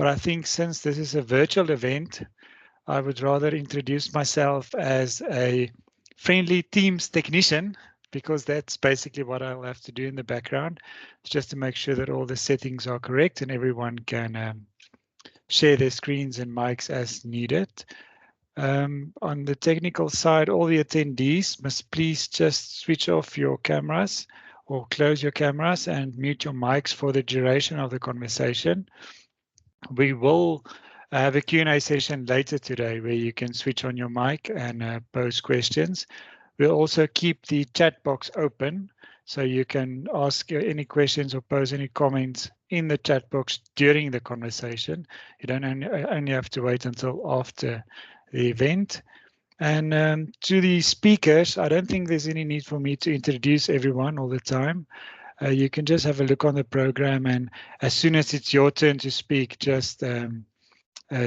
But I think since this is a virtual event, I would rather introduce myself as a friendly Teams technician, because that's basically what I'll have to do in the background, just to make sure that all the settings are correct and everyone can share their screens and mics as needed. On the technical side, all the attendees must please just switch off your cameras or close your cameras and mute your mics for the duration of the conversation. We will have a Q&A session later today where you can switch on your mic and pose questions. We'll also keep the chat box open so you can ask any questions or pose any comments in the chat box during the conversation. You don't only have to wait until after the event. And to the speakers, I don't think there's any need for me to introduce everyone all the time. You can just have a look on the program, and as soon as it's your turn to speak, just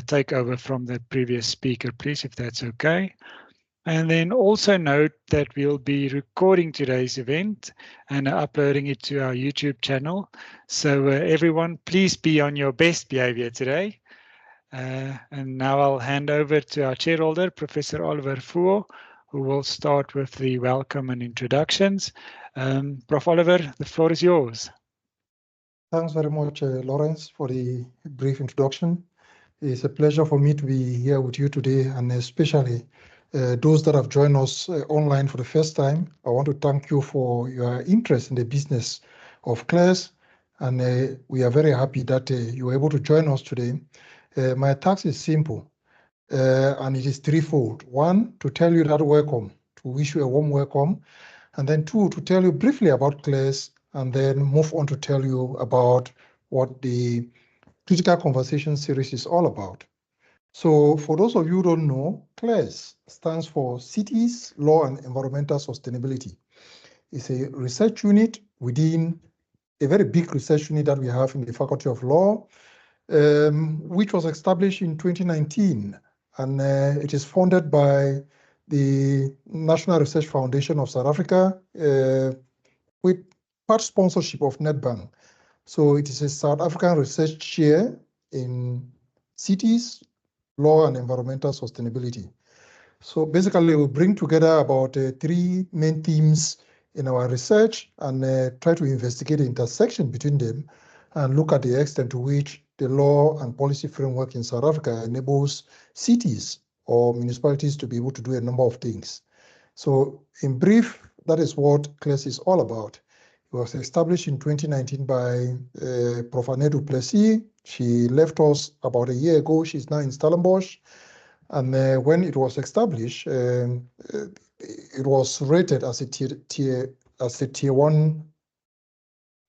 take over from the previous speaker, please, if that's okay. And then also note that we'll be recording today's event and uploading it to our YouTube channel. So everyone, please be on your best behavior today. And now I'll hand over to our chairholder, Professor Oliver Fuo, who will start with the welcome and introductions. Prof. Oliver, the floor is yours. Thanks very much, Lawrence, for the brief introduction. It's a pleasure for me to be here with you today, and especially those that have joined us online for the first time. I want to thank you for your interest in the business of CLES, and we are very happy that you were able to join us today. My task is simple, and it is threefold. One, to tell you that welcome, to wish you a warm welcome, and then two, to tell you briefly about CLES, and then move on to tell you about what the Critical Conversation series is all about. So for those of you who don't know, CLES stands for Cities, Law and Environmental Sustainability. It's a research unit within a very big research unit that we have in the Faculty of Law, which was established in 2019. And it is funded by the National Research Foundation of South Africa with part sponsorship of Nedbank. So it is a South African research chair in cities, law and environmental sustainability. So basically we bring together about three main themes in our research and try to investigate the intersection between them and look at the extent to which the law and policy framework in South Africa enables cities or municipalities to be able to do a number of things. So in brief, that is what CLES is all about. It was established in 2019 by Prof. Annette du Plessis. She left us about a year ago. She's now in Stellenbosch. And when it was established, it was rated as a tier 1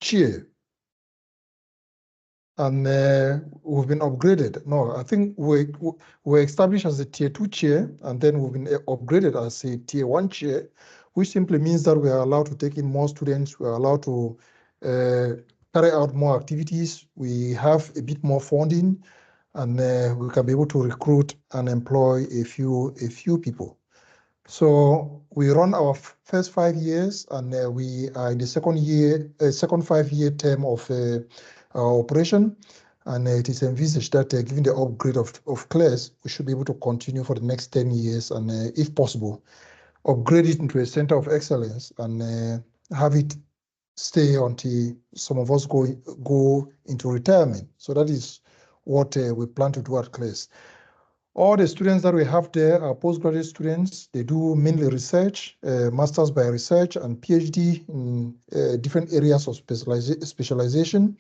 chair. And we've been upgraded. No, I think we're established as a tier 2 chair, and then we've been upgraded as a tier 1 chair, which simply means that we are allowed to take in more students. We are allowed to carry out more activities. We have a bit more funding, and we can be able to recruit and employ a few people. So we run our first 5 years, and we are in the second 5-year term of our operation, and it is envisaged that given the upgrade of CLES, we should be able to continue for the next 10 years, and if possible, upgrade it into a center of excellence and have it stay until some of us go into retirement. So that is what we plan to do at CLES. All the students that we have there are postgraduate students. They do mainly research, masters by research and PhD in different areas of specialization.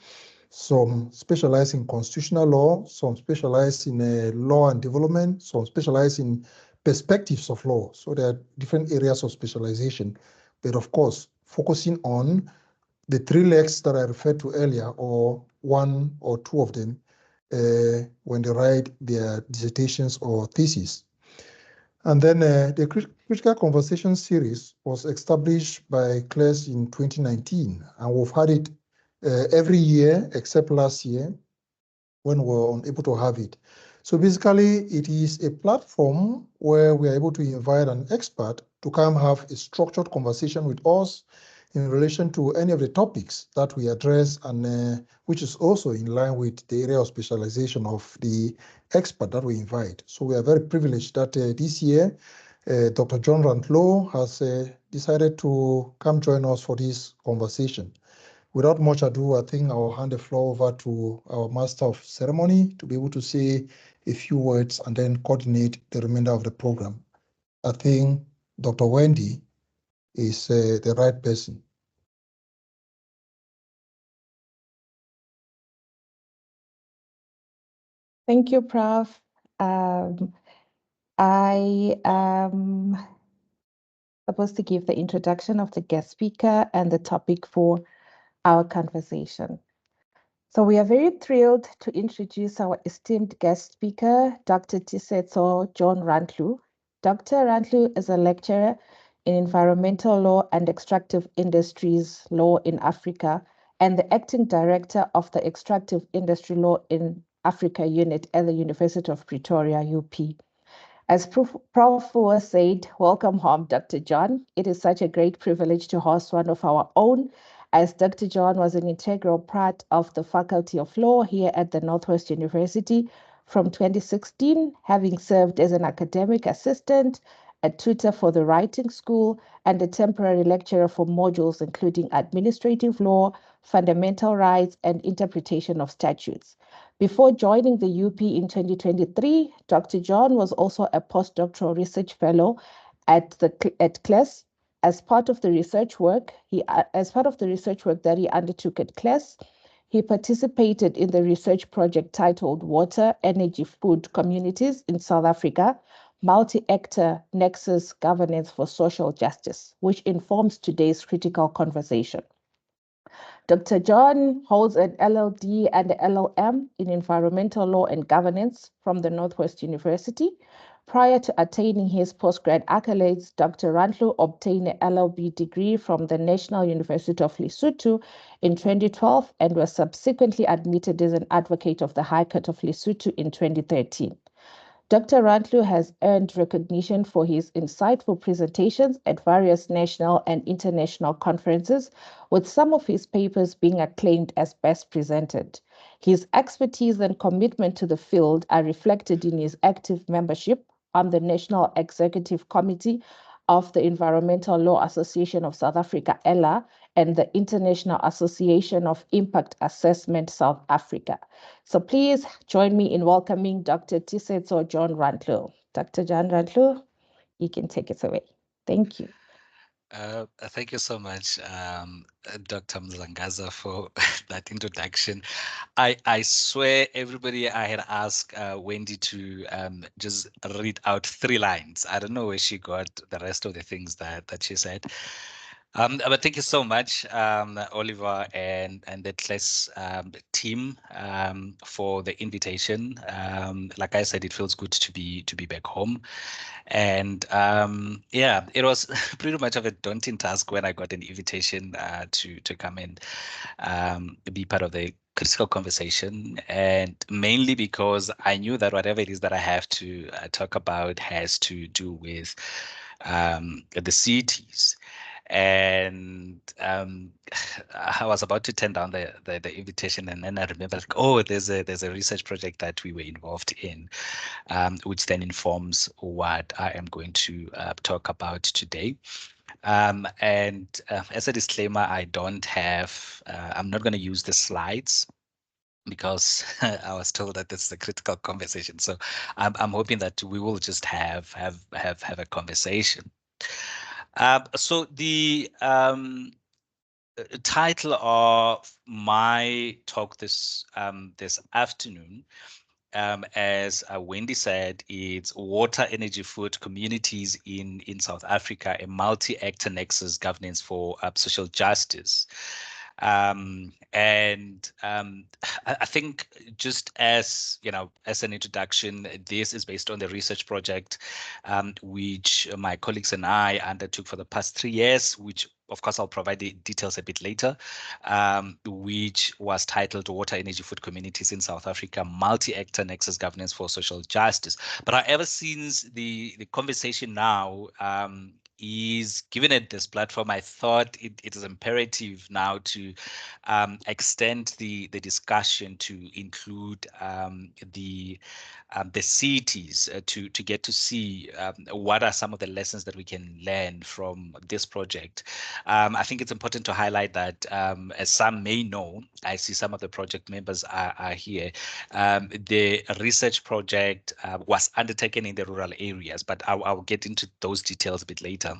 Some specialize in constitutional law, some specialize in law and development, some specialize in perspectives of law. So there are different areas of specialization, but of course, focusing on the 3 legs that I referred to earlier, or 1 or 2 of them, when they write their dissertations or theses. And then the Critical Conversation series was established by CLES in 2019, and we've had it every year except last year when we were unable to have it. So basically, it is a platform where we are able to invite an expert to come have a structured conversation with us in relation to any of the topics that we address, and which is also in line with the area of specialization of the expert that we invite. So we are very privileged that this year, Dr. John Rantlo has decided to come join us for this conversation. Without much ado, I think I'll hand the floor over to our Master of Ceremony to be able to say a few words and then coordinate the remainder of the program. I think Dr. Wendy is the right person. Thank you, Prof. I am supposed to give the introduction of the guest speaker and the topic for our conversation. So we are very thrilled to introduce our esteemed guest speaker, Dr. Tisetso John Rantlo. Dr. Rantlo is a lecturer in environmental law and extractive industries law in Africa and the acting director of the Extractive Industry Law in Africa unit at the University of Pretoria, UP. As Prof. Fuwa said, welcome home, Dr. John. It is such a great privilege to host one of our own, as Dr. John was an integral part of the Faculty of Law here at the Northwest University from 2016, having served as an academic assistant, a tutor for the writing school, and a temporary lecturer for modules including administrative law, fundamental rights, and interpretation of statutes. Before joining the UP in 2023, Dr. John was also a postdoctoral research fellow at CLES. As part of the research work that he undertook at CLES, he participated in the research project titled Water, Energy, Food Communities in South Africa, Multi-Actor Nexus Governance for Social Justice, which informs today's critical conversation. Dr. John holds an LLD and an LLM in Environmental Law and Governance from the Northwest University. Prior to attaining his postgrad accolades, Dr. Rantlo obtained an LLB degree from the National University of Lesotho in 2012 and was subsequently admitted as an advocate of the High Court of Lesotho in 2013. Dr. Rantlo has earned recognition for his insightful presentations at various national and international conferences, with some of his papers being acclaimed as best presented. His expertise and commitment to the field are reflected in his active membership on the National Executive Committee of the Environmental Law Association of South Africa, ELA, and the International Association of Impact Assessment South Africa. So please join me in welcoming Dr. Tisetso John Rantlo. Dr. John Rantlo, you can take it away. Thank you. Thank you so much, Dr. Mzangaza, for that introduction. I swear everybody I had asked Wendy to just read out 3 lines. I don't know where she got the rest of the things that she said. But thank you so much, Oliver and the CLES team for the invitation. Like I said, it feels good to be back home. And yeah, it was pretty much of a daunting task when I got an invitation to come and be part of the critical conversation, and mainly because I knew that whatever it is that I have to talk about has to do with the cities. And I was about to turn down the invitation, and then I remember, like, oh, there's a research project that we were involved in, which then informs what I am going to talk about today. And as a disclaimer, I don't have, I'm not going to use the slides because I was told that this is a critical conversation. So I'm hoping that we will just have a conversation. So the title of my talk this afternoon, as Wendy said, it's Water, Energy, Food Communities in South Africa, a multi-actor nexus governance for social justice. I think, just as as an introduction, this is based on the research project which my colleagues and I undertook for the past 3 years, which of course I'll provide the details a bit later, which was titled Water, Energy, Food Communities in South Africa, Multi-Actor Nexus Governance for Social Justice. But however, since the conversation now is given it this platform, I thought it is imperative now to extend the discussion to include the cities to get to see what are some of the lessons that we can learn from this project. I think it's important to highlight that, as some may know, I see some of the project members are here. The research project was undertaken in the rural areas, but I'll get into those details a bit later.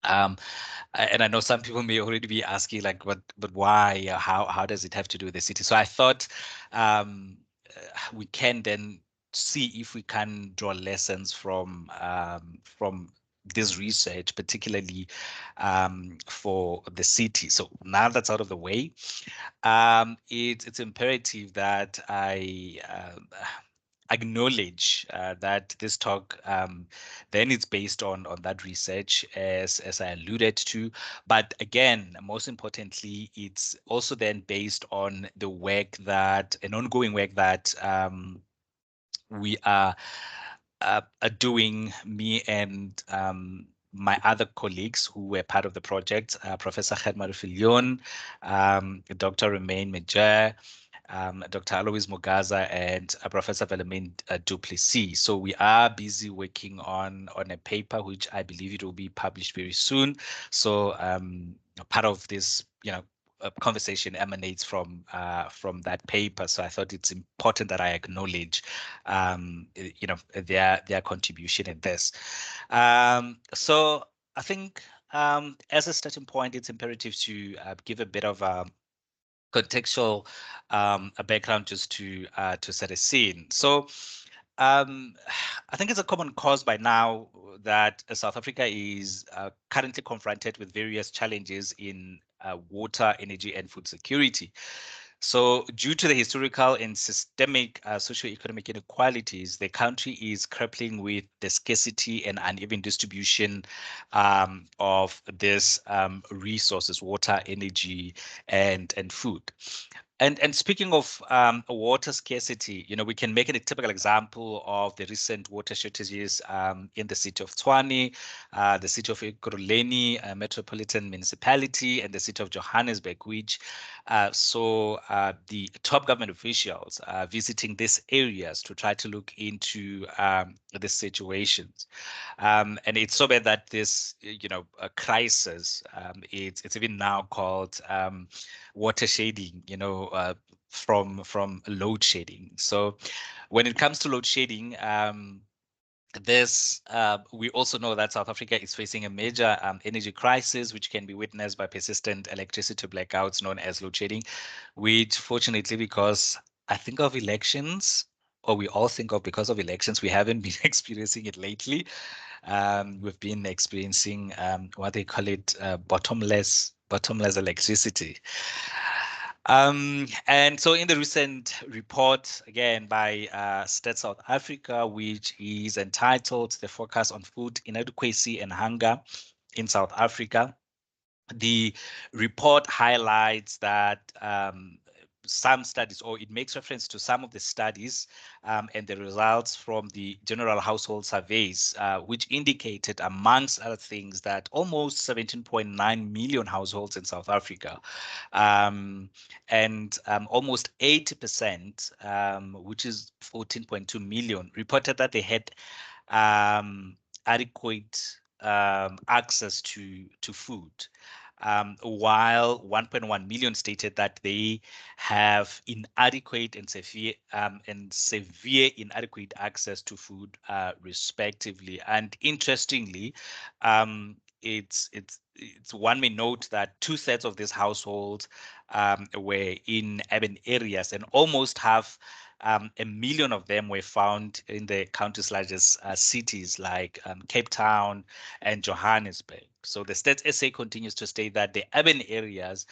And I know some people may already be asking, like, but why? How does it have to do with the city? So I thought we can then see if we can draw lessons from this research, particularly for the city. So now that's out of the way, it's imperative that I acknowledge that this talk then it's based on that research, as I alluded to, but again, most importantly, it's also then based on the work that an ongoing work that we are doing, me and my other colleagues who were part of the project, Professor Khedmar Filion, Dr. Romain Major, Dr. Alois Mugaza, and Professor Velamin Duplessis. So we are busy working on a paper, which I believe it will be published very soon. So part of this, conversation emanates from that paper. So I thought it's important that I acknowledge, their contribution in this. So I think as a starting point, it's imperative to give a bit of contextual a background just to set a scene. So I think it's a common cause by now that South Africa is currently confronted with various challenges in water, energy, and food security. So due to the historical and systemic socioeconomic inequalities, the country is grappling with the scarcity and uneven distribution of these resources, water, energy, and food. And speaking of water scarcity, we can make a typical example of the recent water shortages in the city of Tshwane, the city of Ekurhuleni Metropolitan Municipality, and the city of Johannesburg, which saw the top government officials visiting these areas to try to look into the situations. And it's so bad that this, crisis, it's even now called water shading, from load shedding. So when it comes to load shedding, we also know that South Africa is facing a major energy crisis, which can be witnessed by persistent electricity blackouts known as load shedding, which fortunately, because I think of elections, or we all think of because of elections, we haven't been experiencing it lately. We've been experiencing what they call it bottomless electricity. And so in the recent report, again, by State South Africa, which is entitled The Focus on Food Inadequacy and Hunger in South Africa, the report highlights that some studies, or it makes reference to some of the studies and the results from the general household surveys, which indicated, amongst other things, that almost 17.9 million households in South Africa and almost 80%, which is 14.2 million, reported that they had adequate access to food. While 1.1 million stated that they have inadequate and severe inadequate access to food, respectively. And interestingly, it's one may note that 2/3 of these households were in urban areas, and almost half, 1 million of them, were found in the country's largest cities like Cape Town and Johannesburg. So the Stats SA continues to state that the urban areas,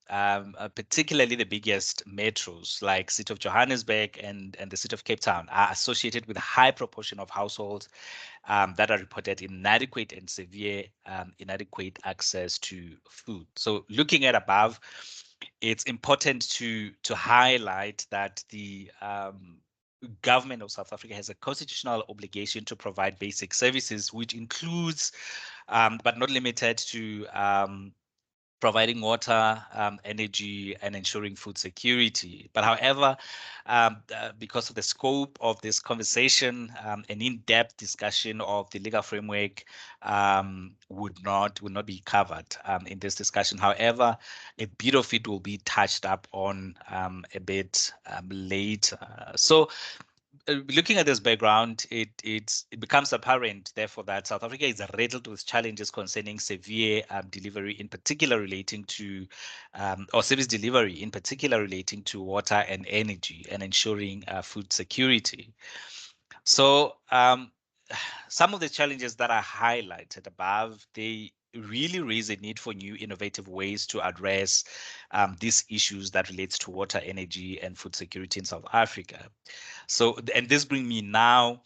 particularly the biggest metros like City of Johannesburg and the City of Cape Town, are associated with a high proportion of households that are reported inadequate and severe inadequate access to food. So looking at above, it's important to highlight that the government of South Africa has a constitutional obligation to provide basic services, which includes, but not limited to, providing water, energy, and ensuring food security. But however, because of the scope of this conversation, an in-depth discussion of the legal framework would not be covered in this discussion. However, a bit of it will be touched up on a bit later. So looking at this background, it becomes apparent, therefore, that South Africa is riddled with challenges concerning severe delivery, in particular relating to, or service delivery, in particular relating to water and energy, and ensuring food security. So some of the challenges that are highlighted above, they really raise a need for new innovative ways to address these issues that relates to water, energy, and food security in South Africa. So, and this brings me now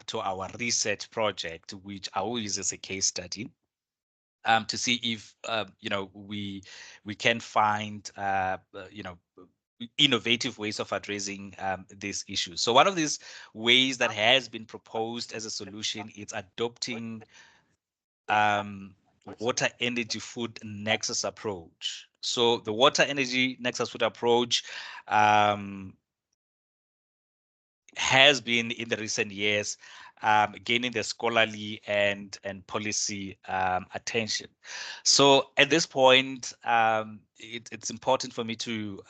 to our research project, which I will use as a case study to see if we can find innovative ways of addressing these issues. So one of these ways that has been proposed as a solution is adopting water energy food nexus approach. So the water energy nexus food approach has been in the recent years gaining the scholarly and policy attention. So at this point, it's important for me to,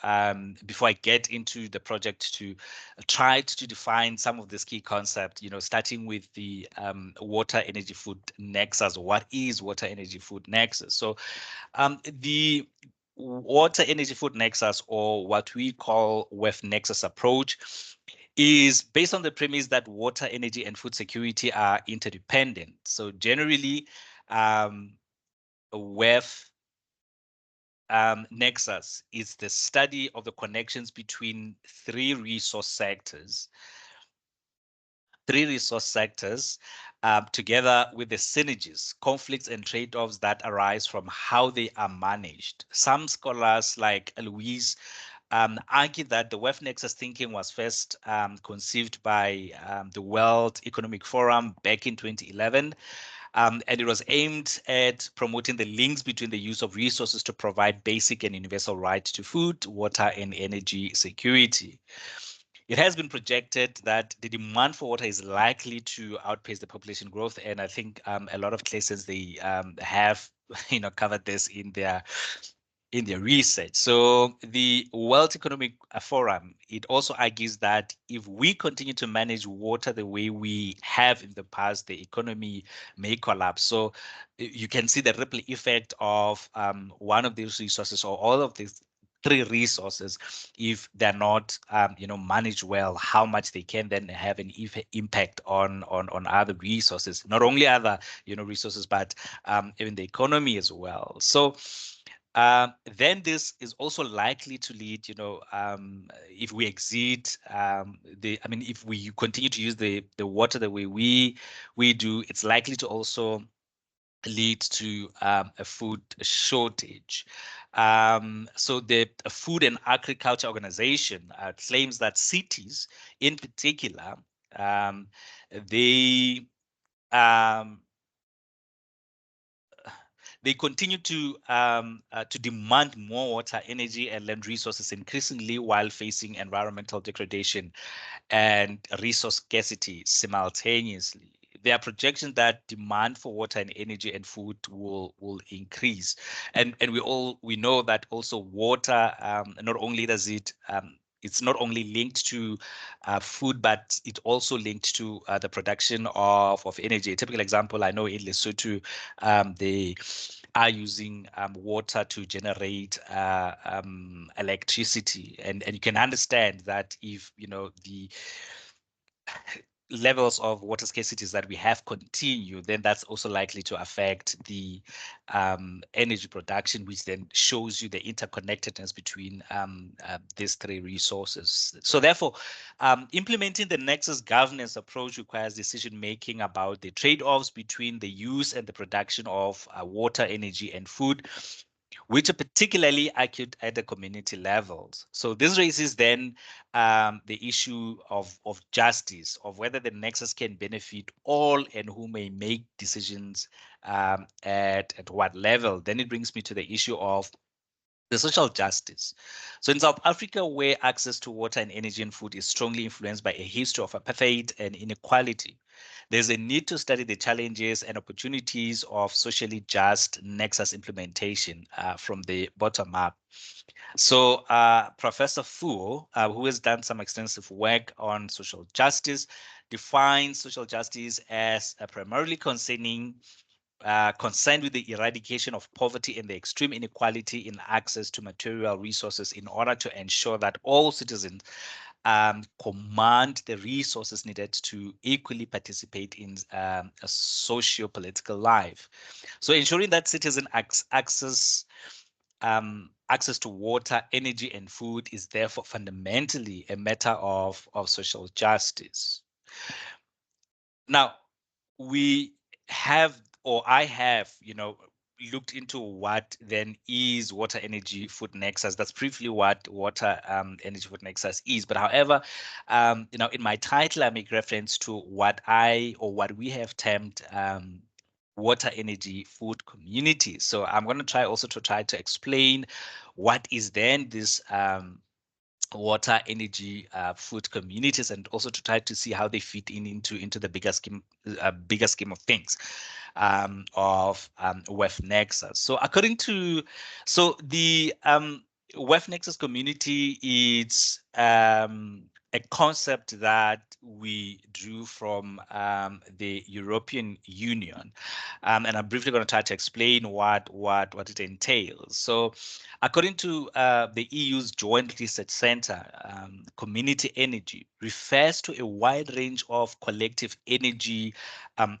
before I get into the project, to try to define some of these key concepts, starting with the water energy food nexus. What is water energy food nexus? So the water energy food nexus, or what we call WEF nexus approach, is based on the premise that water, energy, and food security are interdependent. So generally, WEF nexus is the study of the connections between three resource sectors, together with the synergies, conflicts, and trade-offs that arise from how they are managed. Some scholars, like Louise, argue that the WEF nexus thinking was first conceived by the World Economic Forum back in 2011. And it was aimed at promoting the links between the use of resources to provide basic and universal rights to food, water, and energy security. It has been projected that the demand for water is likely to outpace the population growth, and I think a lot of places they have covered this in their research. So the World Economic Forum, it also argues that if we continue to manage water the way we have in the past, the economy may collapse. So you can see the ripple effect of one of these resources, or all of these three resources, if they're not managed well, how much they can then have an impact on other resources, not only other resources, but even the economy as well. So then this is also likely to lead, if we exceed if we continue to use the water the way we do, it's likely to also lead to a food shortage. So the Food and Agriculture Organization claims that cities, in particular, they continue to demand more water, energy, and land resources increasingly, while facing environmental degradation and resource scarcity simultaneously. There are projections that demand for water and energy and food will increase, and we know that also water, not only does it it's not only linked to food, but it also linked to the production of energy. A typical example, I know in Lesotho, they are using water to generate electricity, and you can understand that if the levels of water scarcities that we have continue, then that's also likely to affect the energy production, which then shows you the interconnectedness between these three resources. So therefore, implementing the nexus governance approach requires decision making about the trade-offs between the use and the production of water, energy, and food, which are particularly acute at the community levels. So this raises then the issue of justice, of whether the nexus can benefit all and who may make decisions at what level. Then it brings me to the issue of the social justice. So in South Africa, where access to water and energy and food is strongly influenced by a history of apartheid and inequality, there's a need to study the challenges and opportunities of socially just nexus implementation from the bottom up. So Professor Fu, who has done some extensive work on social justice, defines social justice as primarily concerned with the eradication of poverty and the extreme inequality in access to material resources in order to ensure that all citizens command the resources needed to equally participate in a socio-political life. So ensuring that citizen access to water, energy, and food is therefore fundamentally a matter of social justice. Now, we have, or I have, looked into what then is water, energy, food nexus. That's briefly what water, energy, food nexus is. But however, in my title, I make reference to what we have termed water, energy, food communities. So I'm going to try to explain what is then this water, energy, food communities, and also to try to see how they fit into the bigger scheme of things of WEF Nexus. So according to the WEF Nexus community is a concept that we drew from the European Union, and I'm briefly going to try to explain what it entails. So, according to the EU's Joint Research Center, community energy refers to a wide range of collective energy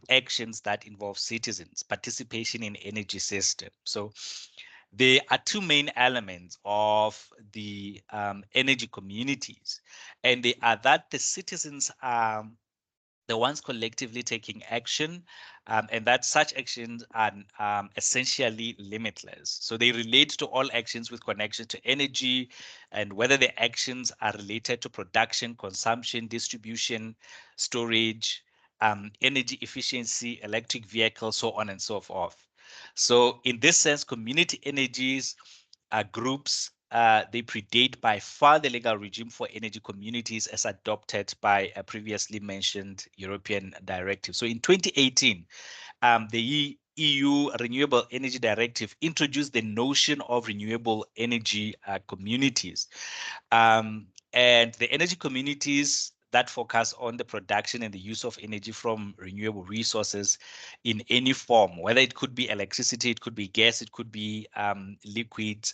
actions that involve citizens' participation in energy system. So there are two main elements of the energy communities, and they are that the citizens are the ones collectively taking action, and that such actions are essentially limitless. So they relate to all actions with connection to energy, and whether the actions are related to production, consumption, distribution, storage, energy efficiency, electric vehicles, so on and so forth. So in this sense, community energies are groups. They predate by far the legal regime for energy communities as adopted by a previously mentioned European directive. So in 2018, the EU Renewable Energy Directive introduced the notion of renewable energy communities. And the energy communities that focus on the production and the use of energy from renewable resources in any form, whether it could be electricity, it could be gas, it could be liquids,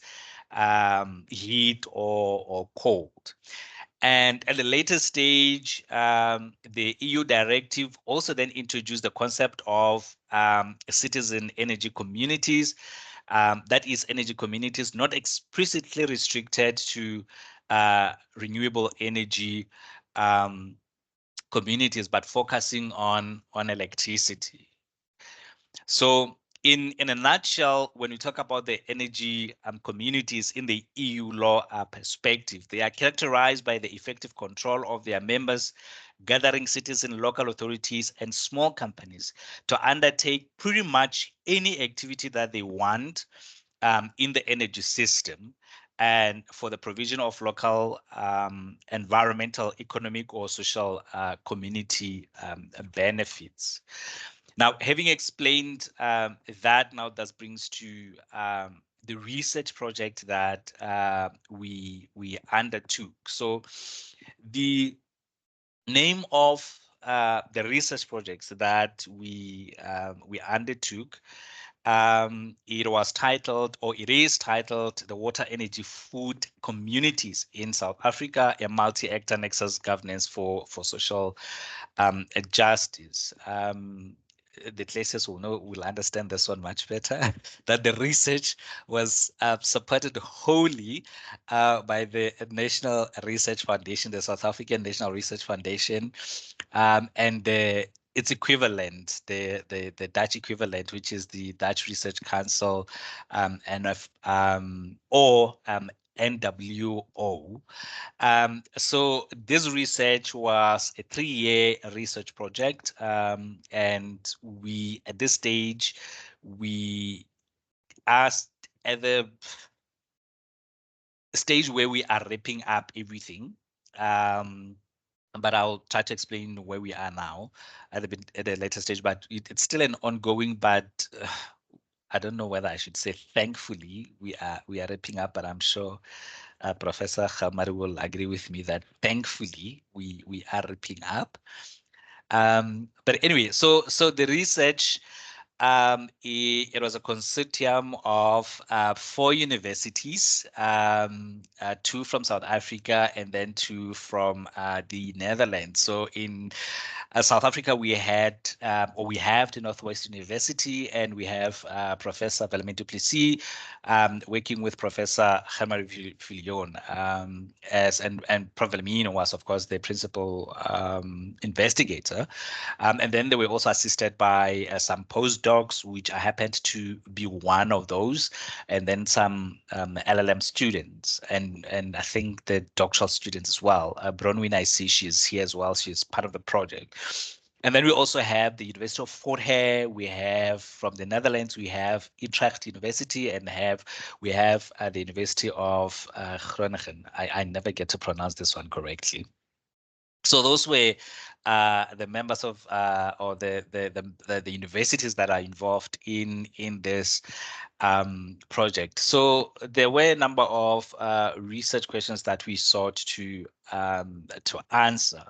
heat, or cold. And at the later stage, the EU directive also then introduced the concept of citizen energy communities. That is, energy communities not explicitly restricted to renewable energy communities, but focusing on electricity. So in a nutshell, when we talk about the energy communities in the EU law perspective, they are characterized by the effective control of their members, gathering citizen, local authorities, and small companies to undertake pretty much any activity that they want in the energy system, and for the provision of local environmental, economic, or social community benefits. Now, having explained that, now that brings to the research project that we undertook. So the name of the research projects that we undertook, it was titled, or it is titled, the Water, Energy, Food Communities in South Africa, a multi-actor nexus governance for social justice. The CLES will understand this one much better, that the research was supported wholly by the National Research Foundation, the South African National Research Foundation, and the its equivalent, the Dutch equivalent, which is the Dutch Research Council, or NWO. So this research was a 3-year research project, and we, at this stage, we asked at the stage where we are wrapping up everything. But I'll try to explain where we are now at a later stage. But it's still an ongoing. But I don't know whether I should say thankfully we are wrapping up. But I'm sure Professor Khamari will agree with me that thankfully we are wrapping up. But anyway, so the research. It was a consortium of 4 universities, 2 from South Africa and then 2 from the Netherlands. So in South Africa, we had, or we have the Northwest University, and we have Professor Vellemin du Plessis working with Professor Khamari Viljoen, and Prof. Vellemin was, of course, the principal investigator. And then they were also assisted by some postdocs, which I happened to be one of those, and then some LLM students, and I think the doctoral students as well. Bronwyn, I see she's here as well. She's part of the project. And then we also have the University of Fort Hare. We have from the Netherlands, we have Utrecht University, and we have the University of Groningen. I never get to pronounce this one correctly. So those were the members of or the universities that are involved in this project. So there were a number of research questions that we sought to answer.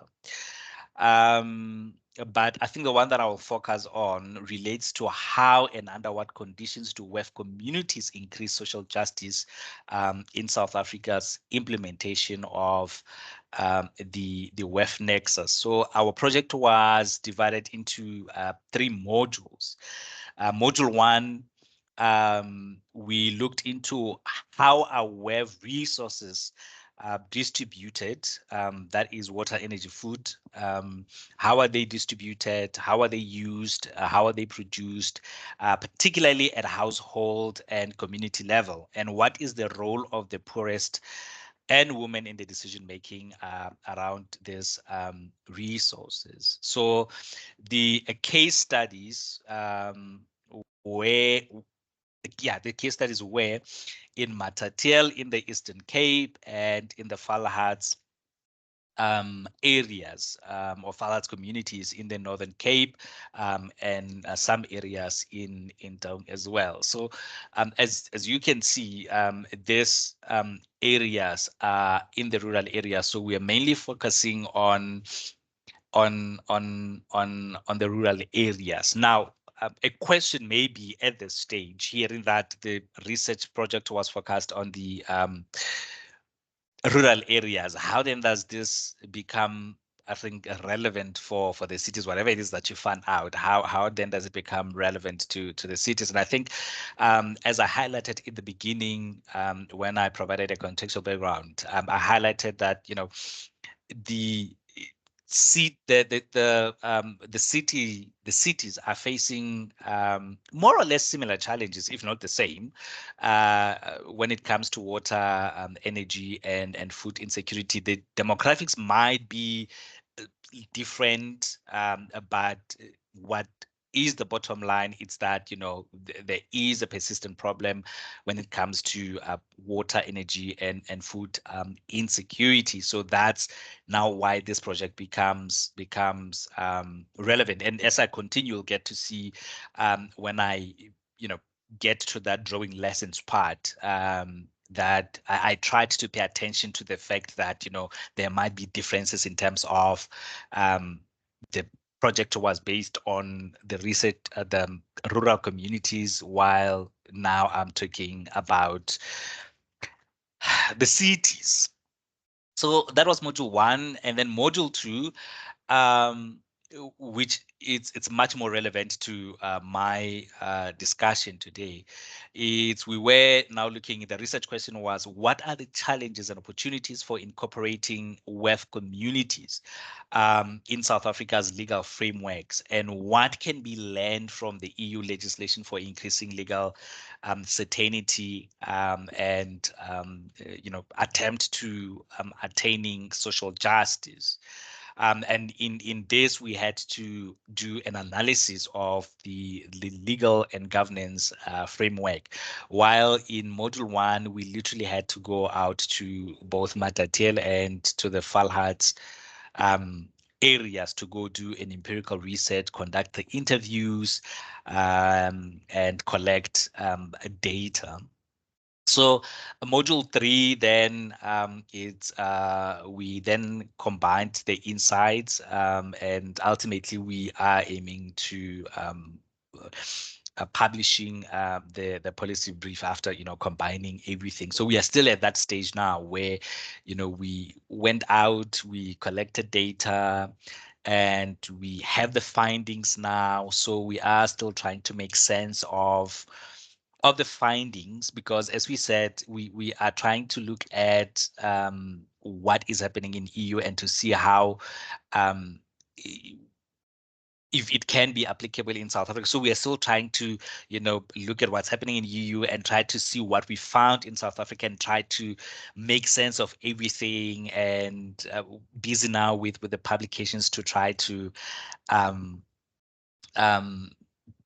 But I think the one that I will focus on relates to how and under what conditions do WEF communities increase social justice in South Africa's implementation of the WEF nexus. So our project was divided into 3 modules. Module 1, we looked into how our WEF resources distributed, that is water, energy, food. How are they distributed? How are they used? How are they produced, particularly at household and community level? And what is the role of the poorest and women in the decision making around these resources? So the case studies the case studies were in Matatiele in the Eastern Cape and in the Falhards areas or Falhards communities in the Northern Cape, and some areas in town as well. So as you can see, these areas are in the rural areas. So we are mainly focusing on the rural areas. Now, a question may be at this stage, hearing that the research project was focused on the rural areas, how then does this become, I think, relevant for the cities, whatever it is that you find out? How then does it become relevant to the cities? And I think, as I highlighted in the beginning, when I provided a contextual background, I highlighted that the cities are facing more or less similar challenges, if not the same, when it comes to water, energy, and food insecurity. The demographics might be different, but what is the bottom line? It's that there is a persistent problem when it comes to water, energy, and food insecurity. So that's now why this project becomes relevant. And as I continue, you'll get to see when I get to that drawing lessons part, that I tried to pay attention to the fact that there might be differences in terms of the project was based on the research, the rural communities, while now I'm talking about the cities. So that was module 1, and then module 2. which it's much more relevant to my discussion today. We were now looking, the research question was, what are the challenges and opportunities for incorporating WEF communities in South Africa's legal frameworks, and what can be learned from the EU legislation for increasing legal certainty and attempt to attaining social justice. And in this, we had to do an analysis of the legal and governance framework. While in module 1, we literally had to go out to both Matatiele and to the Falhats areas to go do an empirical research, conduct the interviews, and collect data. So module 3 then we then combined the insights, and ultimately we are aiming to publishing the policy brief after combining everything. So we are still at that stage now where we went out, we collected data, and we have the findings now. So we are still trying to make sense of the findings, because as we said, we are trying to look at what is happening in EU and to see how if it can be applicable in South Africa. So we are still trying to, look at what's happening in EU and try to see what we found in South Africa and try to make sense of everything, and busy now with the publications to try to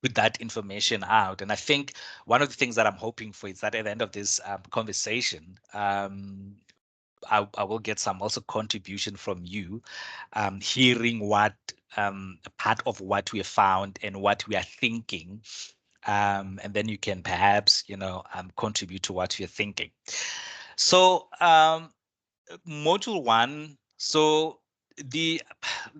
put that information out. And I think one of the things that I'm hoping for is that at the end of this conversation, I will get some also contribution from you, hearing what part of what we have found and what we are thinking, and then you can perhaps contribute to what you're thinking. So module 1. So the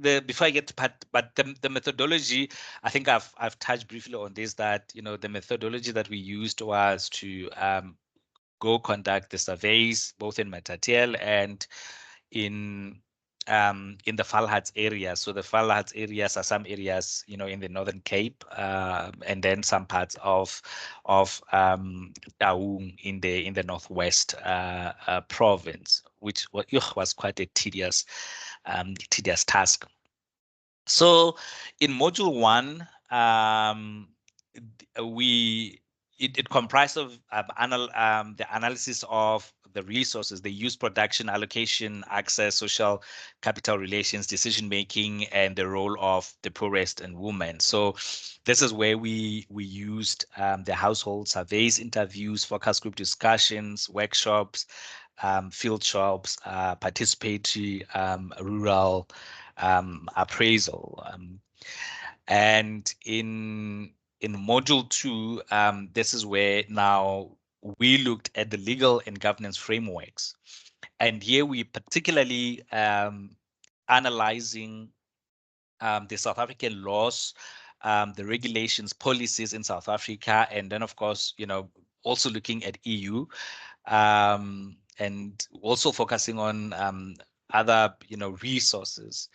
before I get to part, but the methodology, I think I've touched briefly on this, that the methodology that we used was to go conduct the surveys both in Matatiele and in the Falhats area. So the Falhats areas are some areas in the Northern Cape, and then some parts of Taung in the Northwest province, which was quite a tedious task. So in module 1, it comprised of the analysis of the resources, the use, production, allocation, access, social capital relations, decision making, and the role of the poorest and women. So this is where we used the household surveys, interviews, focus group discussions, workshops, field shops, participatory rural appraisal. And in module 2, this is where now we looked at the legal and governance frameworks. And here we particularly analyzing the South African laws, the regulations, policies in South Africa, and then of course, also looking at EU, and also focusing on other, resources,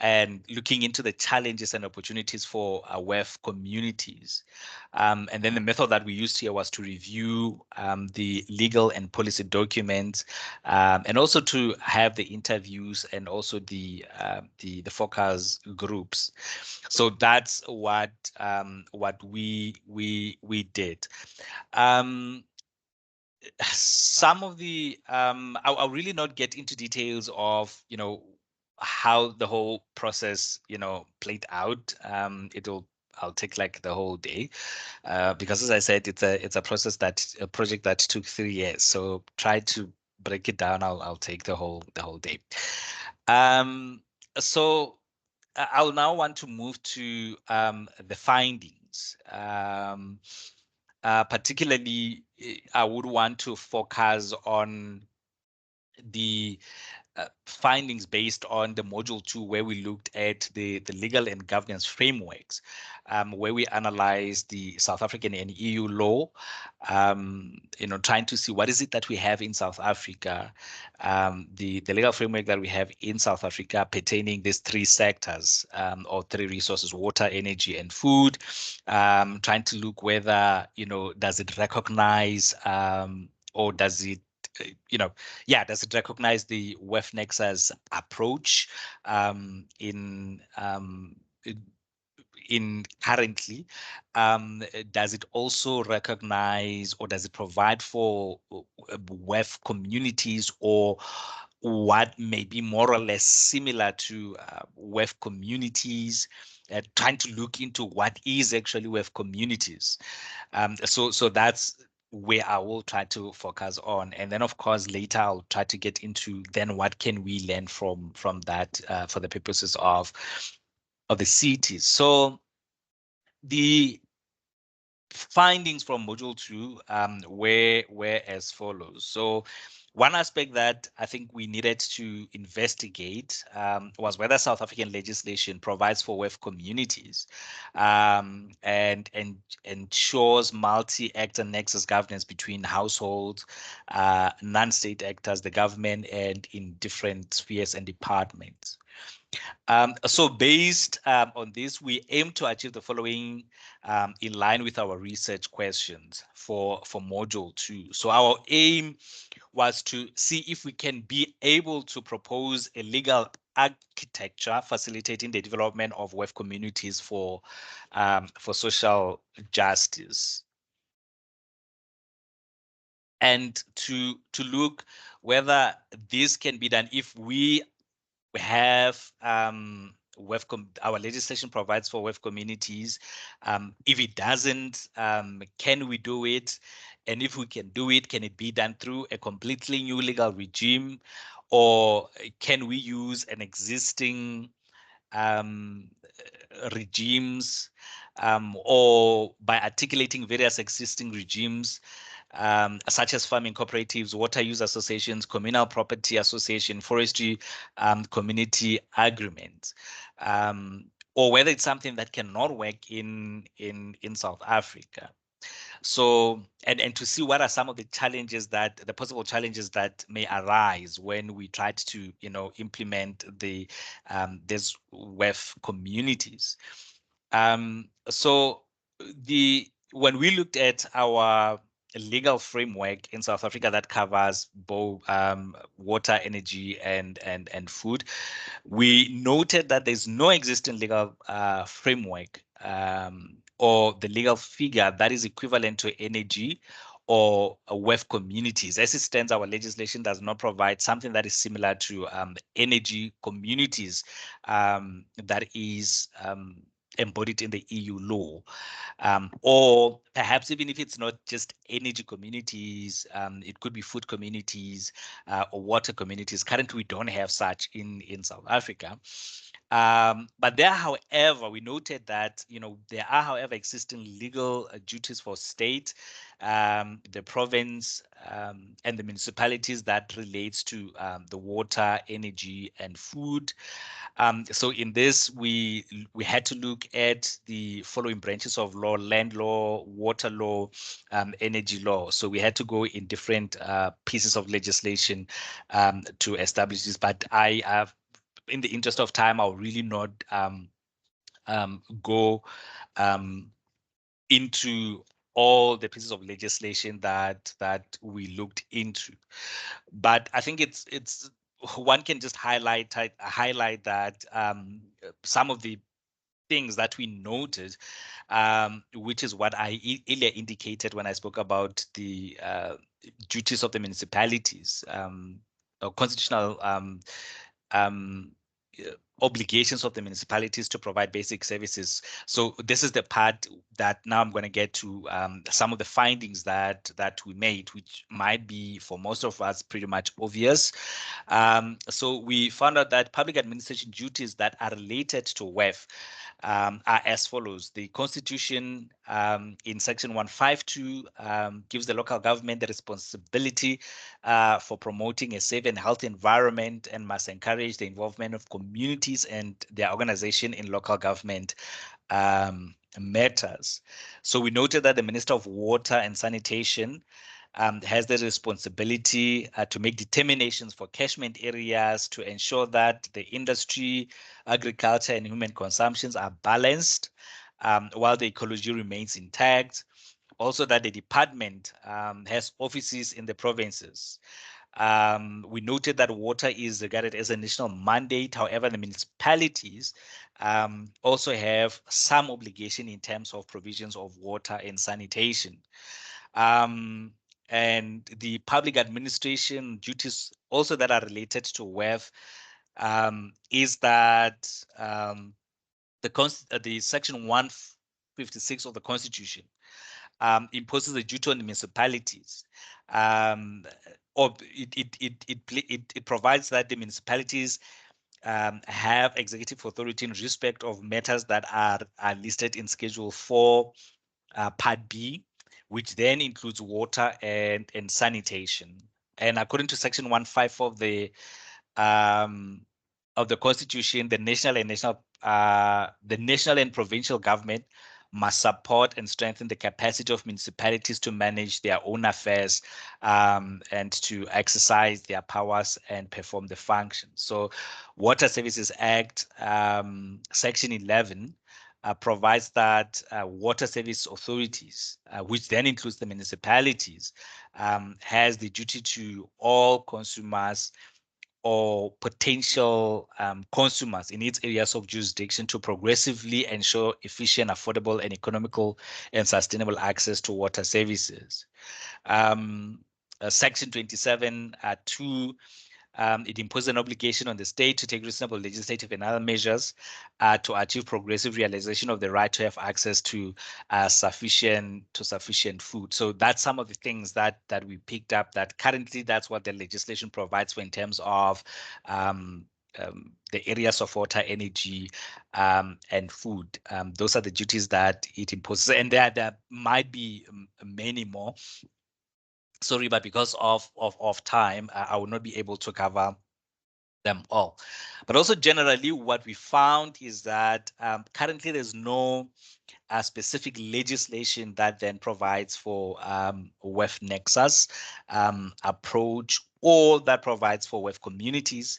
and looking into the challenges and opportunities for WEF communities. And then the method that we used here was to review the legal and policy documents, and also to have the interviews and also the focus groups. So that's what we did. Some of the I'll really not get into details of how the whole process played out. I'll take like the whole day, because as I said, it's a project that took 3 years. So try to break it down. I'll take the whole day. So I'll now want to move to the findings. Particularly, I would want to focus on the findings based on the module 2, where we looked at the legal and governance frameworks, where we analyzed the South African and EU law, trying to see what is it that we have in South Africa, the legal framework that we have in South Africa pertaining these 3 sectors, or 3 resources: water, energy, and food. Trying to look whether, does it recognize, or does it does it recognize the WEF nexus approach in currently? Does it also recognize, or does it provide for WEF communities, or what may be more or less similar to WEF communities? Trying to look into what is actually WEF communities. So that's where I will try to focus on. And then, of course, later I'll try to get into then what can we learn from that for the purposes of the cities. So the findings from module 2 were as follows. So one aspect that I think we needed to investigate was whether South African legislation provides for WEF communities and ensures multi-actor nexus governance between households, non-state actors, the government, and in different spheres and departments. So based on this, we aim to achieve the following in line with our research questions for module 2. So our aim was to see if we can be able to propose a legal architecture facilitating the development of WEF communities for social justice, and to look whether this can be done if we have our legislation provides for WEF communities. If it doesn't, can we do it? And if we can do it, can it be done through a completely new legal regime, or can we use an existing regimes, or by articulating various existing regimes, such as farming cooperatives, water use associations, communal property association, forestry community agreements, or whether it's something that cannot work in South Africa. So, and to see what are some of the challenges the possible challenges that may arise when we tried to, implement these WEF communities. So when we looked at our legal framework in South Africa that covers both water, energy, and food, we noted that there's no existing legal framework or the legal figure that is equivalent to energy or WEF communities. As it stands, our legislation does not provide something that is similar to energy communities that is embodied in the EU law. Or perhaps even if it's not just energy communities, it could be food communities or water communities. Currently, we don't have such in South Africa. But there, however, we noted that, there are, however, existing legal duties for state, the province, and the municipalities that relates to the water, energy, and food. So in this, we had to look at the following branches of law: land law, water law, energy law. So we had to go in different pieces of legislation to establish this. But I have, in the interest of time, I'll really not go into all the pieces of legislation that we looked into. But I think it's one can just highlight that some of the things that we noted, which is what I earlier indicated when I spoke about the duties of the municipalities, or constitutional obligations of the municipalities to provide basic services. So this is the part that now I'm going to get to some of the findings that we made, which might be for most of us pretty much obvious. So we found out that public administration duties that are related to WEF are as follows. The Constitution in Section 152 gives the local government the responsibility for promoting a safe and healthy environment and must encourage the involvement of communities and their organization in local government matters. So we noted that the Minister of Water and Sanitation has the responsibility to make determinations for catchment areas to ensure that the industry, agriculture, and human consumptions are balanced while the ecology remains intact. Also, that the department has offices in the provinces. We noted that water is regarded as a national mandate. However, the municipalities also have some obligation in terms of provisions of water and sanitation. And the public administration duties also that are related to WEF is that the Section 156 of the Constitution imposes a duty on the municipalities, or it provides that the municipalities have executive authority in respect of matters that are listed in Schedule 4, Part B, which then includes water and sanitation. And according to Section 154 of the Constitution, the national and provincial government must support and strengthen the capacity of municipalities to manage their own affairs and to exercise their powers and perform the functions. So, Water Services Act, Section 11, provides that water service authorities, which then includes the municipalities, has the duty to all consumers or potential consumers in its areas of jurisdiction to progressively ensure efficient, affordable, and economical and sustainable access to water services. Section 27(2), it imposes an obligation on the state to take reasonable legislative and other measures to achieve progressive realization of the right to have access to sufficient food. So that's some of the things that we picked up, that currently that's what the legislation provides for in terms of the areas of water, energy, and food. Those are the duties that it imposes, and there might be many more. Sorry, but because of time, I will not be able to cover them all. But also generally, what we found is that currently there's no specific legislation that then provides for WEF nexus approach, or that provides for WEF communities.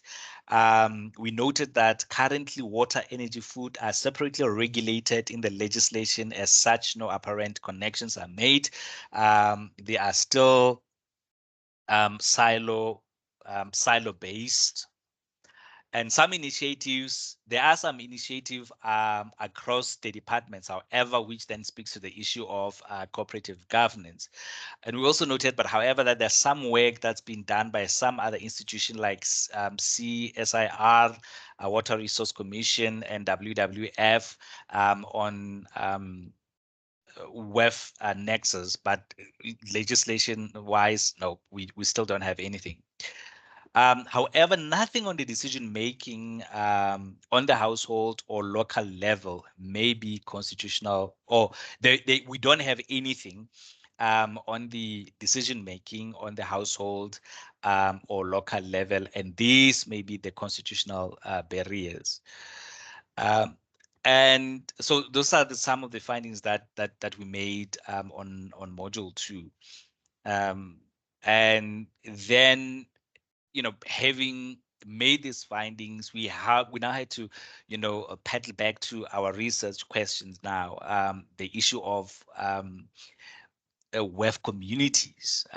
We noted that currently water, energy, food are separately regulated in the legislation. As such, no apparent connections are made. They are still silo-based. And some initiatives, there are some initiatives across the departments, however, which then speaks to the issue of cooperative governance. And we also noted, but however, that there's some work that's been done by some other institution like CSIR, Water Resource Commission, and WWF on WEF nexus, but legislation-wise, no, we still don't have anything. However, nothing on the decision-making on the household or local level may be constitutional, or we don't have anything on the decision-making on the household or local level, and these may be the constitutional barriers. And so those are some of the findings that we made on module 2. And then, having made these findings, we now had to, paddle back to our research questions now. The issue of WEF communities.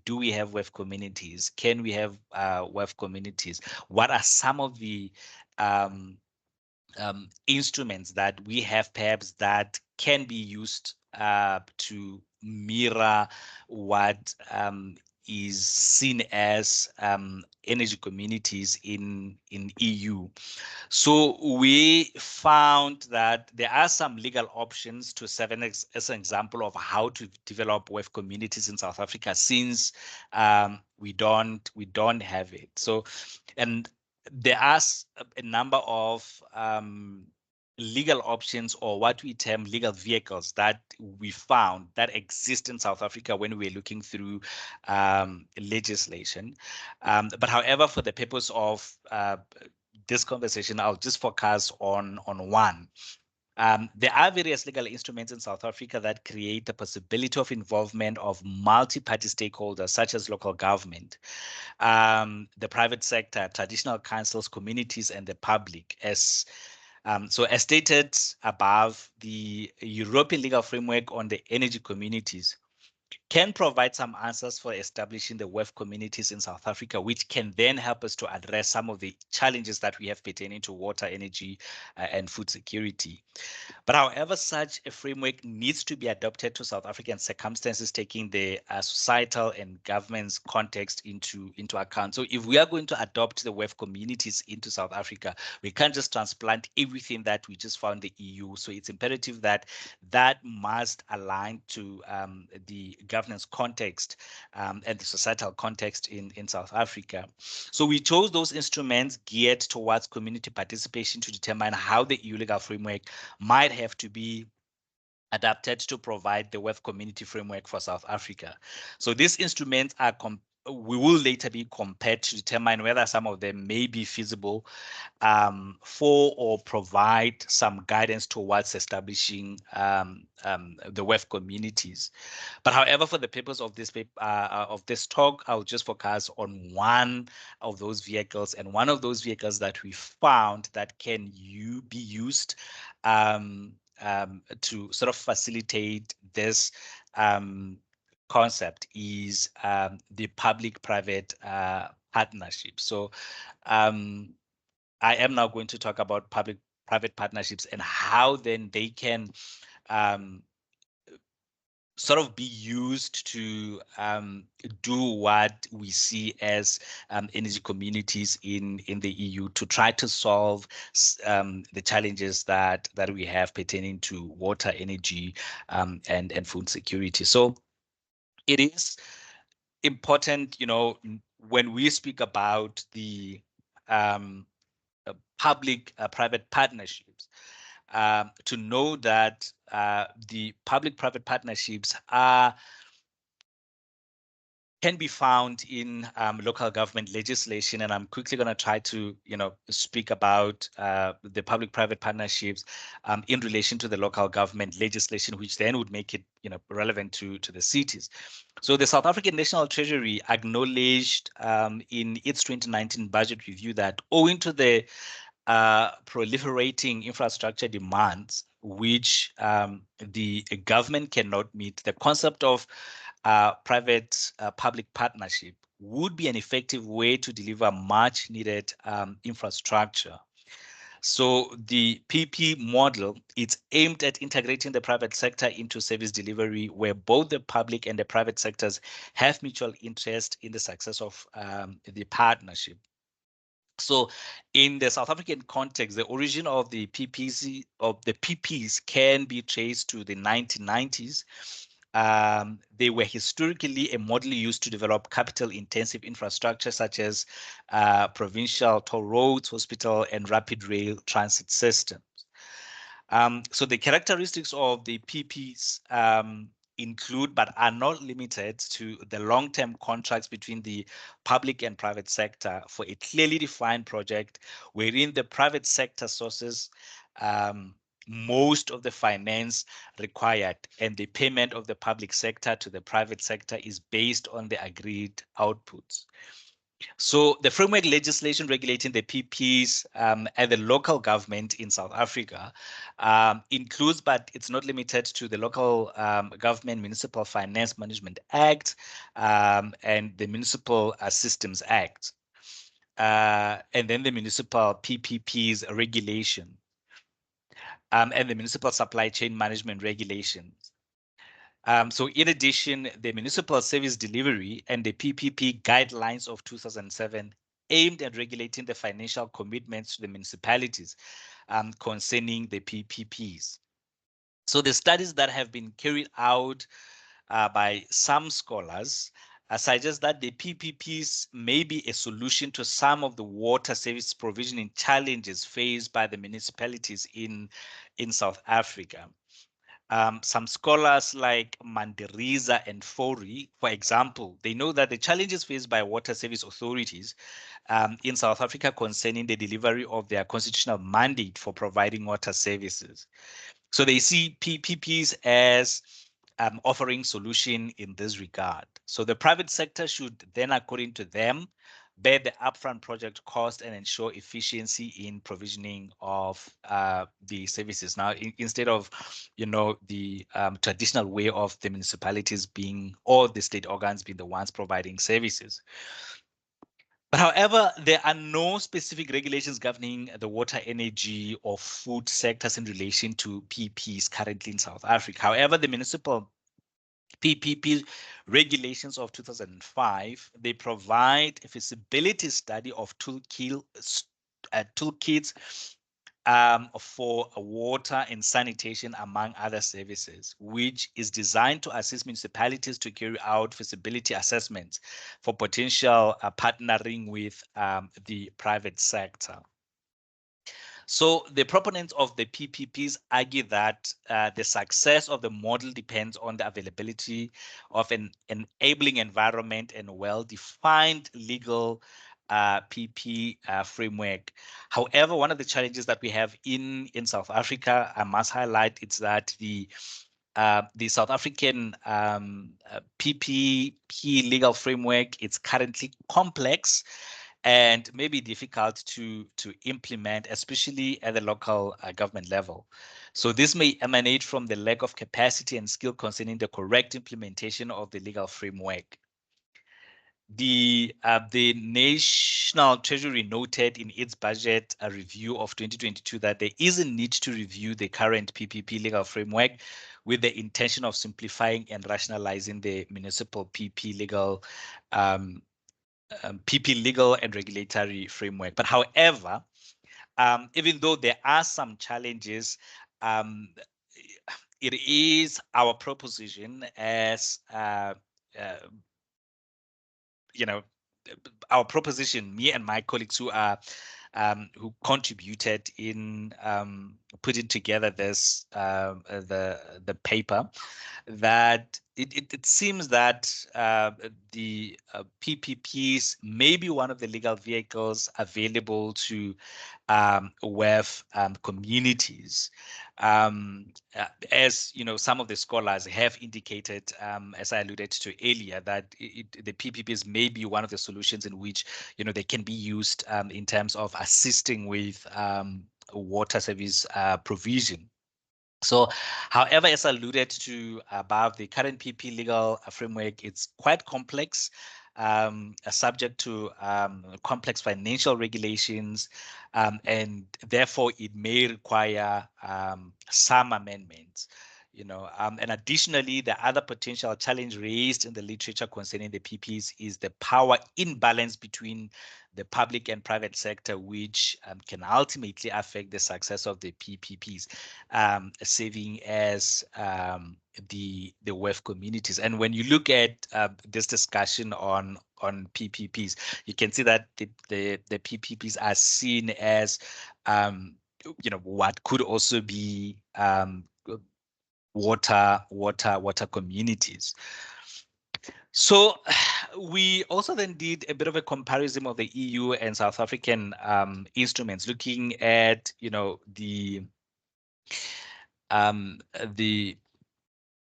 Do we have WEF communities? Can we have WEF communities? What are some of the instruments that we have perhaps that can be used to mirror what is seen as energy communities in EU. So we found that there are some legal options to serve as an example of how to develop WEF communities in South Africa, since we don't have it. So, and there are a number of legal options, or what we term legal vehicles, that we found that exist in South Africa when we were looking through legislation. But however, for the purpose of this conversation, I'll just focus on one. There are various legal instruments in South Africa that create the possibility of involvement of multi-party stakeholders, such as local government, the private sector, traditional councils, communities, and the public. So as stated above, the European legal framework on the energy communities can provide some answers for establishing the WEF communities in South Africa, which can then help us to address some of the challenges that we have pertaining to water, energy, and food security. But however, such a framework needs to be adopted to South African circumstances, taking the societal and government's context into account. So if we are going to adopt the WEF communities into South Africa, we can't just transplant everything that we just found in the EU. So it's imperative that that must align to the governance context and the societal context in South Africa. So we chose those instruments geared towards community participation to determine how the EU legal framework might have to be adapted to provide the WEF community framework for South Africa. So these instruments are we will later be compared to determine whether some of them may be feasible for or provide some guidance towards establishing the WEF communities. But however, for the purpose of this talk, I'll just focus on one of those vehicles, and one of those vehicles that we found that can be used to sort of facilitate this concept is the public-private partnership. So I am now going to talk about public-private partnerships and how then they can sort of be used to do what we see as energy communities in the EU, to try to solve the challenges that we have pertaining to water, energy, and food security. So it is important, when we speak about the public-private partnerships, to know that the public-private partnerships can be found in local government legislation, and I'm quickly going to try to, speak about the public-private partnerships in relation to the local government legislation, which then would make it, relevant to the cities. So the South African National Treasury acknowledged in its 2019 budget review that owing to the proliferating infrastructure demands, which the government cannot meet, the concept of private-public partnership would be an effective way to deliver much needed infrastructure. So the PP model, it's aimed at integrating the private sector into service delivery, where both the public and the private sectors have mutual interest in the success of the partnership. So in the South African context, the origin of the PPs can be traced to the 1990s. They were historically a model used to develop capital-intensive infrastructure such as provincial toll roads, hospital, and rapid rail transit systems. So the characteristics of the PPs include, but are not limited to, the long-term contracts between the public and private sector for a clearly defined project, wherein the private sector sources most of the finance required, and the payment of the public sector to the private sector is based on the agreed outputs. So the framework legislation regulating the PPs at the local government in South Africa includes, but it's not limited to, the Local Government Municipal Finance Management Act and the Municipal Systems Act, and then the Municipal PPPs regulation, and the Municipal Supply Chain Management regulations. So in addition, the Municipal Service Delivery and the PPP guidelines of 2007 aimed at regulating the financial commitments to the municipalities concerning the PPPs. So the studies that have been carried out by some scholars suggest that the PPPs may be a solution to some of the water service provisioning challenges faced by the municipalities in South Africa. Some scholars like Mandiriza and Fori, for example, they know that the challenges faced by water service authorities in South Africa concerning the delivery of their constitutional mandate for providing water services. So they see PPPs as offering solution in this regard. So the private sector should then, according to them, bear the upfront project cost and ensure efficiency in provisioning of the services. Now, instead of, the traditional way of the municipalities being, or the state organs being the ones providing services. But however, there are no specific regulations governing the water, energy, or food sectors in relation to PPs currently in South Africa. However, the municipal PPP regulations of 2005, they provide a feasibility study of toolkits for water and sanitation, among other services, which is designed to assist municipalities to carry out feasibility assessments for potential partnering with the private sector. So the proponents of the PPPs argue that the success of the model depends on the availability of an enabling environment and well-defined legal PP framework. However, one of the challenges that we have in South Africa, I must highlight, it's that the South African PPP legal framework, it's currently complex and may be difficult to implement, especially at the local government level. So this may emanate from the lack of capacity and skill concerning the correct implementation of the legal framework. The National Treasury noted in its budget review of 2022 that there is a need to review the current PPP legal framework with the intention of simplifying and rationalizing the municipal PP legal and regulatory framework. But however, even though there are some challenges, it is our proposition as our proposition, me and my colleagues who are who contributed in putting together this the paper, that it seems that the PPPs may be one of the legal vehicles available to WEF communities. As some of the scholars have indicated, as I alluded to earlier, that the PPPs may be one of the solutions in which they can be used in terms of assisting with water service provision. So, however, as alluded to above, the current PP legal framework, it's quite complex, subject to complex financial regulations, and therefore it may require some amendments. And additionally, the other potential challenge raised in the literature concerning the PPs is the power imbalance between the public and private sector, which can ultimately affect the success of the PPPs, serving as the WEF communities. And when you look at this discussion on PPPs, you can see that the PPPs are seen as what could also be water communities. So we also then did a bit of a comparison of the EU and South African instruments, looking at the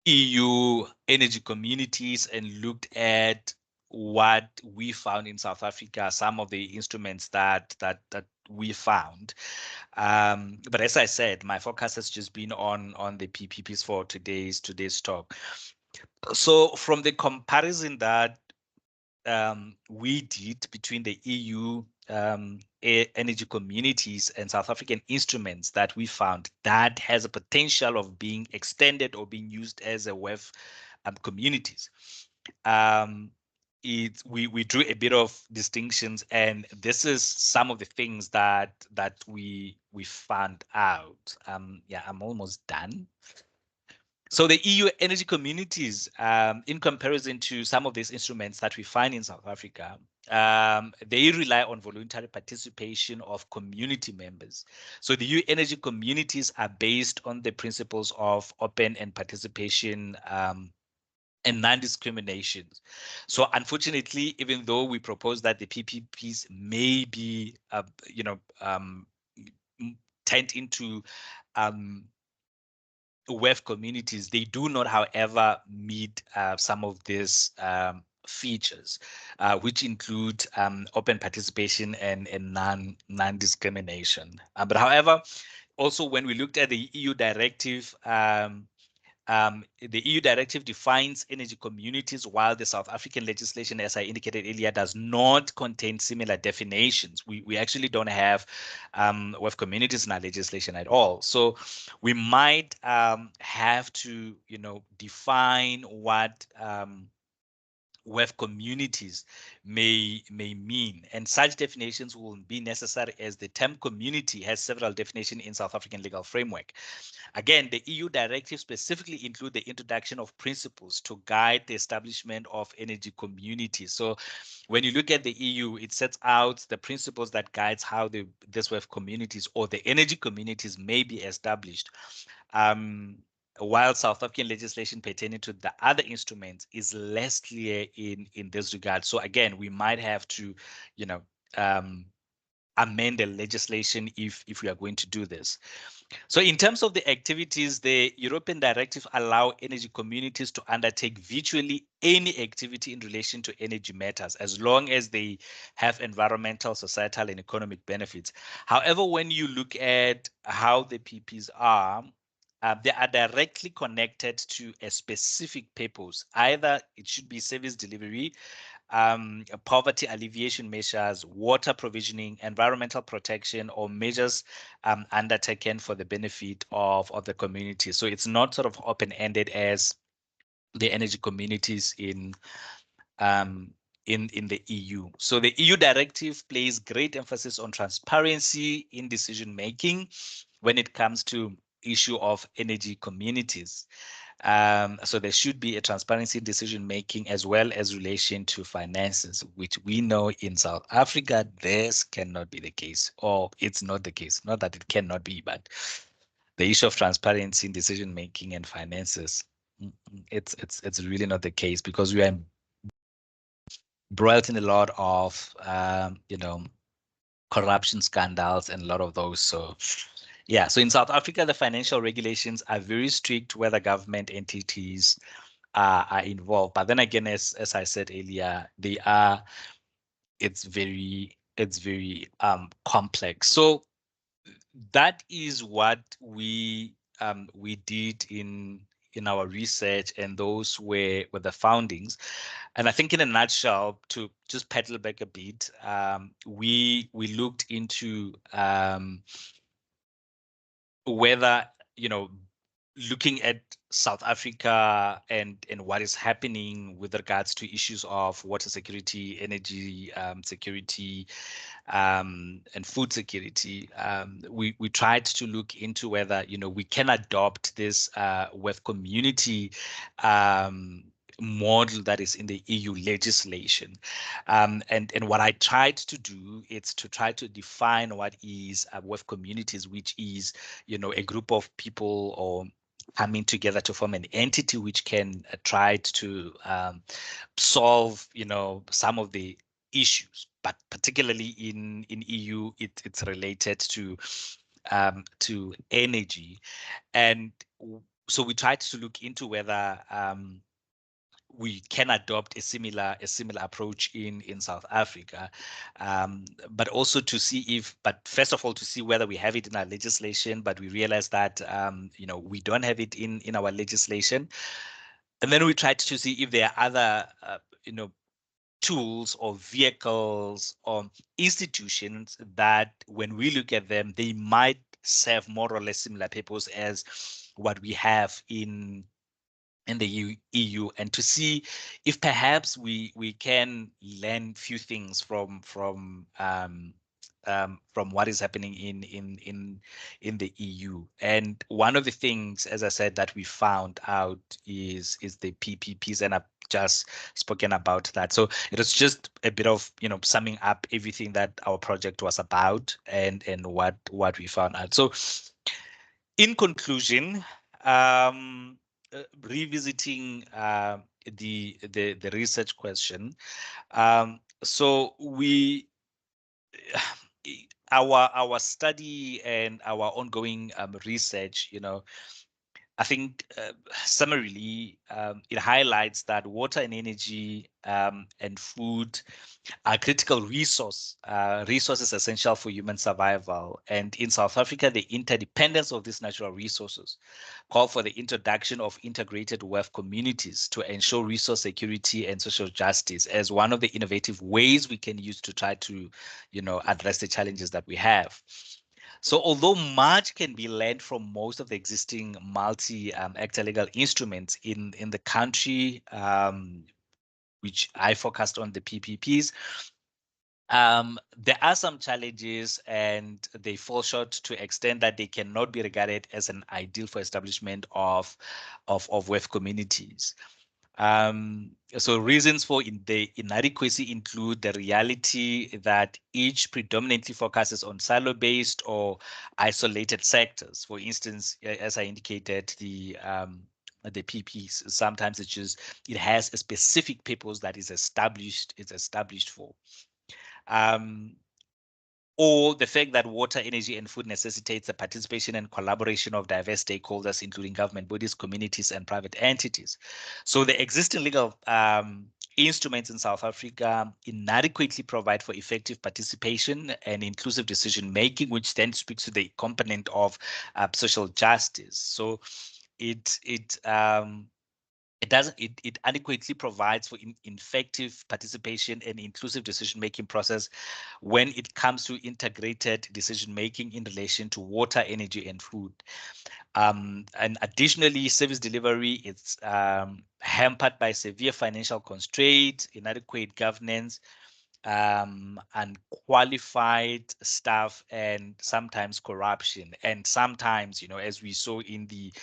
EU energy communities, and looked at what we found in South Africa, some of the instruments that we found. But as I said, my focus has just been on the PPPs for today's talk. So from the comparison that we did between the EU energy communities and South African instruments that we found that has a potential of being extended or being used as a WEF communities. We drew a bit of distinctions, and this is some of the things that we found out. Yeah, I'm almost done. So the EU energy communities, in comparison to some of these instruments that we find in South Africa, they rely on voluntary participation of community members. So the EU energy communities are based on the principles of open and participation and non-discrimination. So unfortunately, even though we propose that the PPPs may be, turned into WEF communities, they do not, however, meet some of these features, which include open participation and non-discrimination. But however, also when we looked at the EU directive, the EU directive defines energy communities, while the South African legislation, as I indicated earlier, does not contain similar definitions. We actually don't have WEF communities in our legislation at all. So we might have to, define what WEF communities may mean, and such definitions will be necessary as the term community has several definitions in South African legal framework. Again, the EU directive specifically include the introduction of principles to guide the establishment of energy communities. So when you look at the EU, it sets out the principles that guides how this WEF communities or the energy communities may be established. While South African legislation pertaining to the other instruments is less clear in this regard. So again, we might have to, amend the legislation if we are going to do this. So in terms of the activities, the European directive allow energy communities to undertake virtually any activity in relation to energy matters, as long as they have environmental, societal, and economic benefits. However, when you look at how the PPs are, they are directly connected to a specific purpose. Either it should be service delivery, poverty alleviation measures, water provisioning, environmental protection, or measures undertaken for the benefit of the community. So it's not sort of open-ended as the energy communities in the EU. So the EU directive places great emphasis on transparency in decision making when it comes to issue of energy communities. So there should be a transparency in decision making as well as relation to finances, which we know in South Africa, this cannot be the case, or it's not the case. Not that it cannot be, but the issue of transparency in decision making and finances, it's really not the case, because we are embroiled in a lot of corruption scandals and a lot of those. So yeah, so in South Africa, the financial regulations are very strict whether government entities are involved. But then again, as I said earlier, it's very complex. So that is what we did in our research, and those were the foundings. And I think in a nutshell, to just pedal back a bit, we looked into whether, looking at South Africa and what is happening with regards to issues of water security, energy security, and food security, we tried to look into whether, we can adopt this WEF community model that is in the EU legislation. And what I tried to do is to try to define what is WEF communities, which is, a group of people or coming together to form an entity which can try to solve, some of the issues, but particularly in EU, it's related to energy. And so we tried to look into whether we can adopt a similar approach in South Africa, but also to see if, but first of all, to see whether we have it in our legislation, but we realized that, we don't have it in our legislation. And then we tried to see if there are other, tools or vehicles or institutions that, when we look at them, they might serve more or less similar purpose as what we have in the EU, and to see if perhaps we can learn few things from what is happening in the EU. And one of the things, as I said, that we found out is the PPPs, and I've just spoken about that. So it was just a bit of, you know, summing up everything that our project was about and what we found out. So in conclusion, revisiting the research question, so we our study and our ongoing research, you know, I think summarily, it highlights that water and energy and food are critical resources essential for human survival. And in South Africa, the interdependence of these natural resources call for the introduction of integrated wealth communities to ensure resource security and social justice as one of the innovative ways we can use to try to, you know, address the challenges that we have. So although much can be learned from most of the existing multi-actor legal instruments in the country, which I focused on the PPPs, there are some challenges, and they fall short to extent that they cannot be regarded as an ideal for establishment of wealth communities. So reasons for the inadequacy include the reality that each predominantly focuses on silo-based or isolated sectors. For instance, as I indicated, the PPs, sometimes it has a specific purpose that is established for. Or the fact that water, energy, and food necessitates the participation and collaboration of diverse stakeholders, including government bodies, communities, and private entities. So the existing legal instruments in South Africa inadequately provide for effective participation and inclusive decision making, which then speaks to the component of social justice. So it adequately provides for effective participation and inclusive decision-making process when it comes to integrated decision-making in relation to water, energy, and food. And additionally, service delivery is hampered by severe financial constraints, inadequate governance, unqualified staff, and sometimes corruption. And sometimes, you know, as we saw in the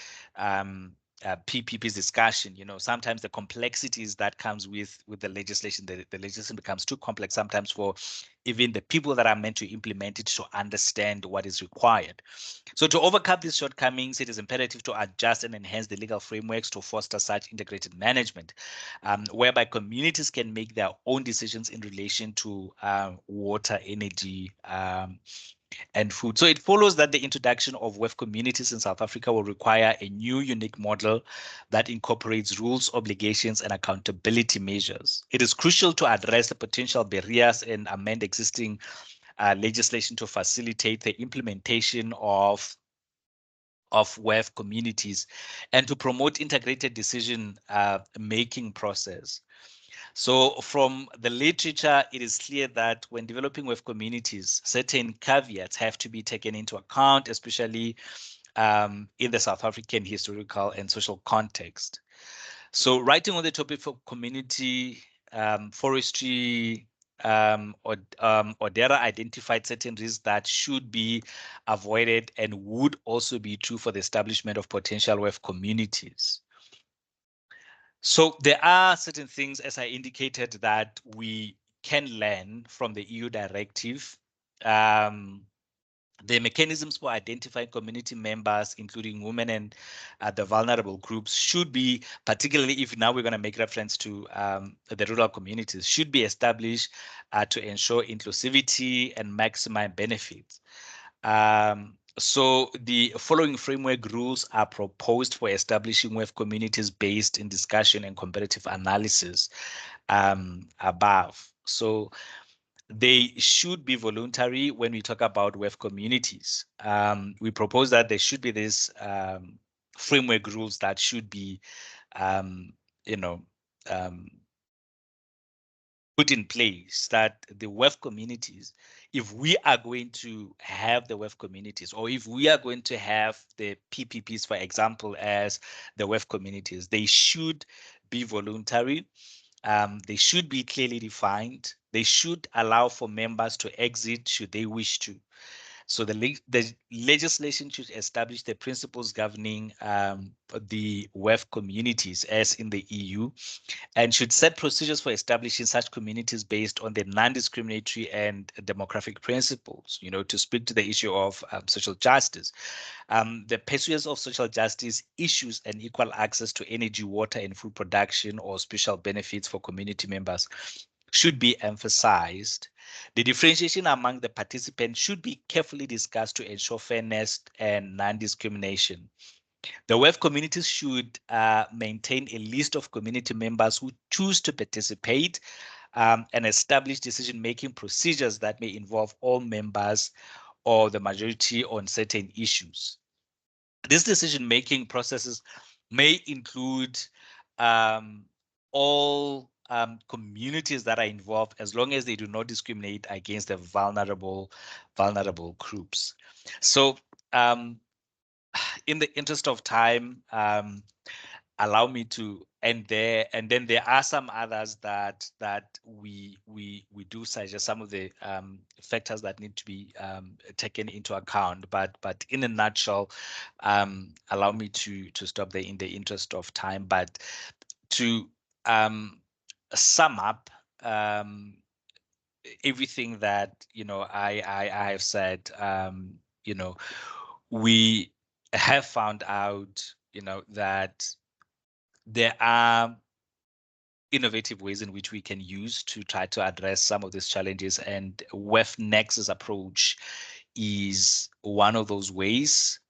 PPP's discussion, you know, sometimes the complexities that comes with the legislation, the legislation becomes too complex sometimes for even the people that are meant to implement it to understand what is required. So to overcome these shortcomings, it is imperative to adjust and enhance the legal frameworks to foster such integrated management, whereby communities can make their own decisions in relation to water, energy, and food. So it follows that the introduction of wealth communities in South Africa will require a new unique model that incorporates rules, obligations, and accountability measures. It is crucial to address the potential barriers and amend existing legislation to facilitate the implementation of wealth communities and to promote integrated decision making process. So from the literature, it is clear that when developing wealth communities, certain caveats have to be taken into account, especially in the South African historical and social context. So writing on the topic of community forestry, Odera identified certain risks that should be avoided and would also be true for the establishment of potential wealth communities. So there are certain things, as I indicated, that we can learn from the EU directive. The mechanisms for identifying community members, including women and the vulnerable groups, should be, particularly if now we're going to make reference to the rural communities, should be established to ensure inclusivity and maximize benefits. So the following framework rules are proposed for establishing wealth communities based in discussion and comparative analysis above. So they should be voluntary when we talk about wealth communities. We propose that there should be this framework rules that should be, you know, put in place that the WEF communities, if we are going to have the WEF communities, or if we are going to have the PPPs, for example, as the WEF communities, they should be voluntary. They should be clearly defined. They should allow for members to exit should they wish to. So the legislation should establish the principles governing the WEF communities as in the EU, and should set procedures for establishing such communities based on the non-discriminatory and demographic principles, to speak to the issue of social justice. The pursuit of social justice issues and equal access to energy, water, and food production, or special benefits for community members should be emphasized. The differentiation among the participants should be carefully discussed to ensure fairness and non-discrimination. The WEF communities should maintain a list of community members who choose to participate and establish decision-making procedures that may involve all members or the majority on certain issues. These decision-making processes may include all communities that are involved, as long as they do not discriminate against the vulnerable groups. So in the interest of time, allow me to end there, and then there are some others that we do suggest, some of the factors that need to be taken into account. But in a nutshell, allow me to stop there in the interest of time. But to sum up everything that I have said, we have found out that there are innovative ways in which we can use to try to address some of these challenges, and WEF Nexus approach is one of those ways.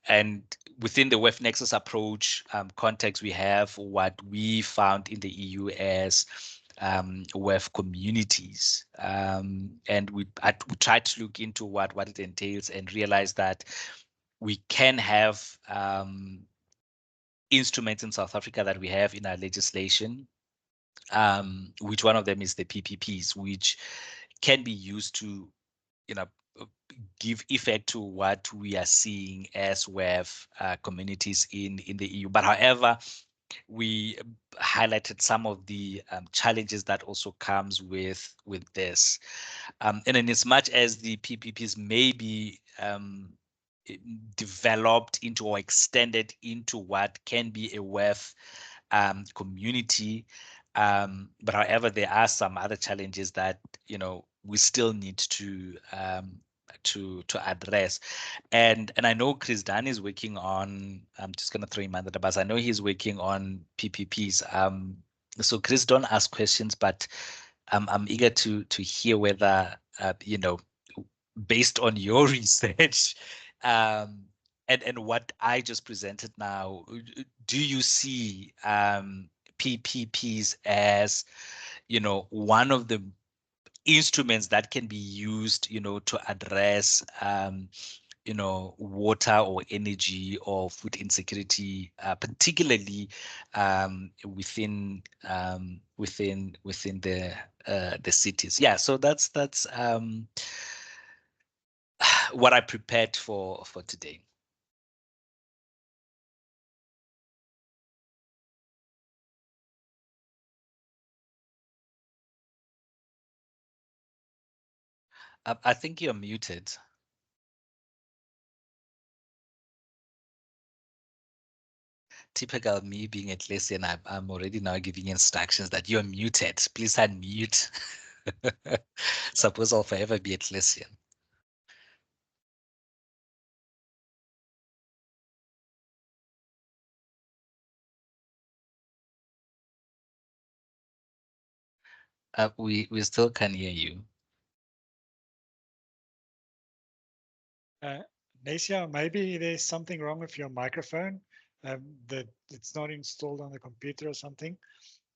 And within the WEF Nexus approach context, we have what we found in the EU as WEF communities, and we tried to look into what it entails and realize that we can have instruments in South Africa that we have in our legislation, which one of them is the PPPs, which can be used to, give effect to what we are seeing as WEF communities in the EU. But however, we highlighted some of the challenges that also comes with this. And in as much as the PPPs may be developed into or extended into what can be a WEF community, but however, there are some other challenges that we still need to address. And I know Chris Dunn is working on, I'm just going to throw him under the bus. I know he's working on PPPs. So Chris, don't ask questions, but I'm eager to hear whether, based on your research, and what I just presented now, do you see PPPs as, one of the instruments that can be used, to address, water or energy or food insecurity, particularly within the cities? Yeah, so that's what I prepared for today. I think you're muted. Typical me being a Clesian, I'm already now giving instructions that you're muted. Please unmute. Suppose I'll forever be a Clesian. We still can hear you. Nasia, maybe there's something wrong with your microphone, that it's not installed on the computer or something.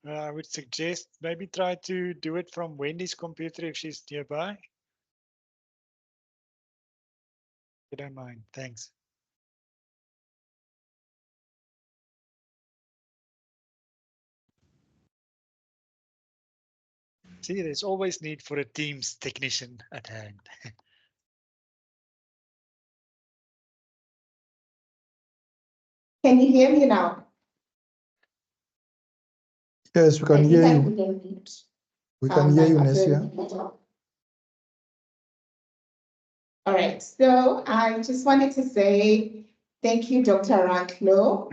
I would suggest maybe try to do it from Wendy's computer if she's nearby. If you don't mind, thanks. See, there's always need for a Teams technician at hand. Can you hear me now? Yes, we can hear you. We can hear you, Nesia. All right, so I just wanted to say thank you, Dr. Rantlo,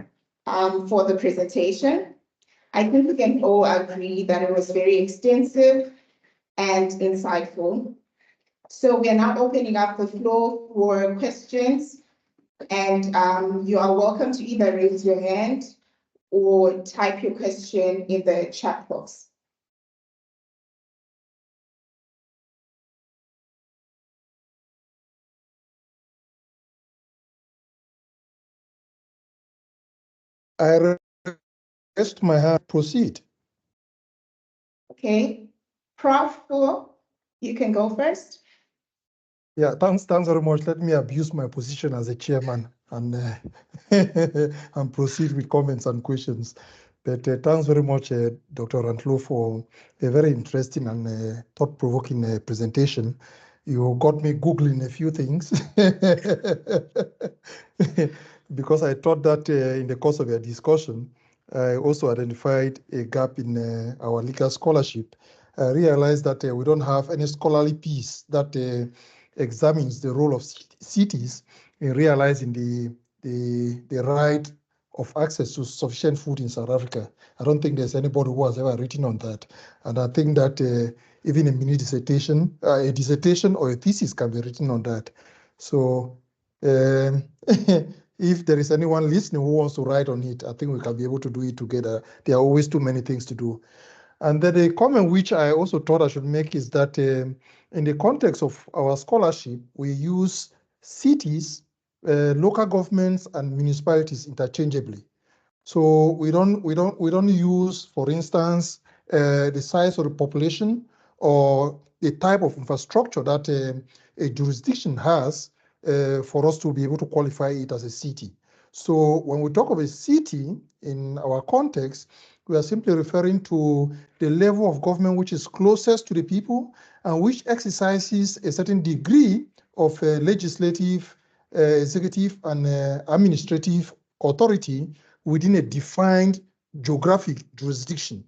for the presentation. I think we can all agree that it was very extensive and insightful. So we are now opening up the floor for questions, and you are welcome to either raise your hand or type your question in the chat box. I raised my hand. Proceed. Okay, Prof. You can go first. Yeah, thanks very much. Let me abuse my position as a chairman and and proceed with comments and questions. But thanks very much, Dr. Rantlo, for a very interesting and thought-provoking presentation. You got me Googling a few things because I thought that in the course of your discussion, I also identified a gap in our legal scholarship. I realized that we don't have any scholarly piece that examines the role of cities in realizing the right of access to sufficient food in South Africa. I don't think there's anybody who has ever written on that. And I think that even a mini dissertation, a dissertation or a thesis can be written on that. So if there is anyone listening who wants to write on it, I think we can be able to do it together. There are always too many things to do. And then a comment which I also thought I should make is that in the context of our scholarship, we use cities, local governments, and municipalities interchangeably. So we don't use, for instance, the size of the population or the type of infrastructure that a jurisdiction has for us to be able to qualify it as a city. So when we talk of a city in our context, we are simply referring to the level of government which is closest to the people and which exercises a certain degree of legislative, executive, and administrative authority within a defined geographic jurisdiction.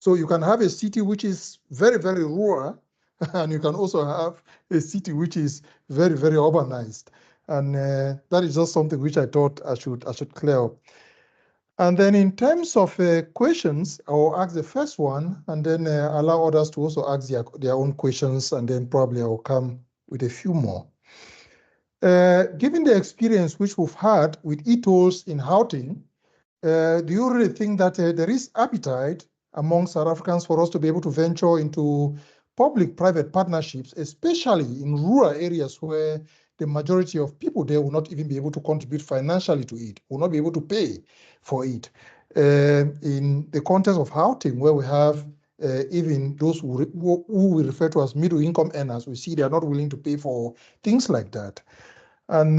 So you can have a city which is very, very rural, and you can also have a city which is very, very urbanized. And that is just something which I thought I should clear up. And then in terms of questions, I will ask the first one and then allow others to also ask their own questions, and then probably I will come with a few more. Given the experience which we've had with e-tolls in Gauteng, do you really think that there is appetite among South Africans for us to be able to venture into public-private partnerships, especially in rural areas where the majority of people there will not even be able to contribute financially to it, will not be able to pay for it? In the context of Gauteng, where we have even those who we refer to as middle-income earners, we see they are not willing to pay for things like that. And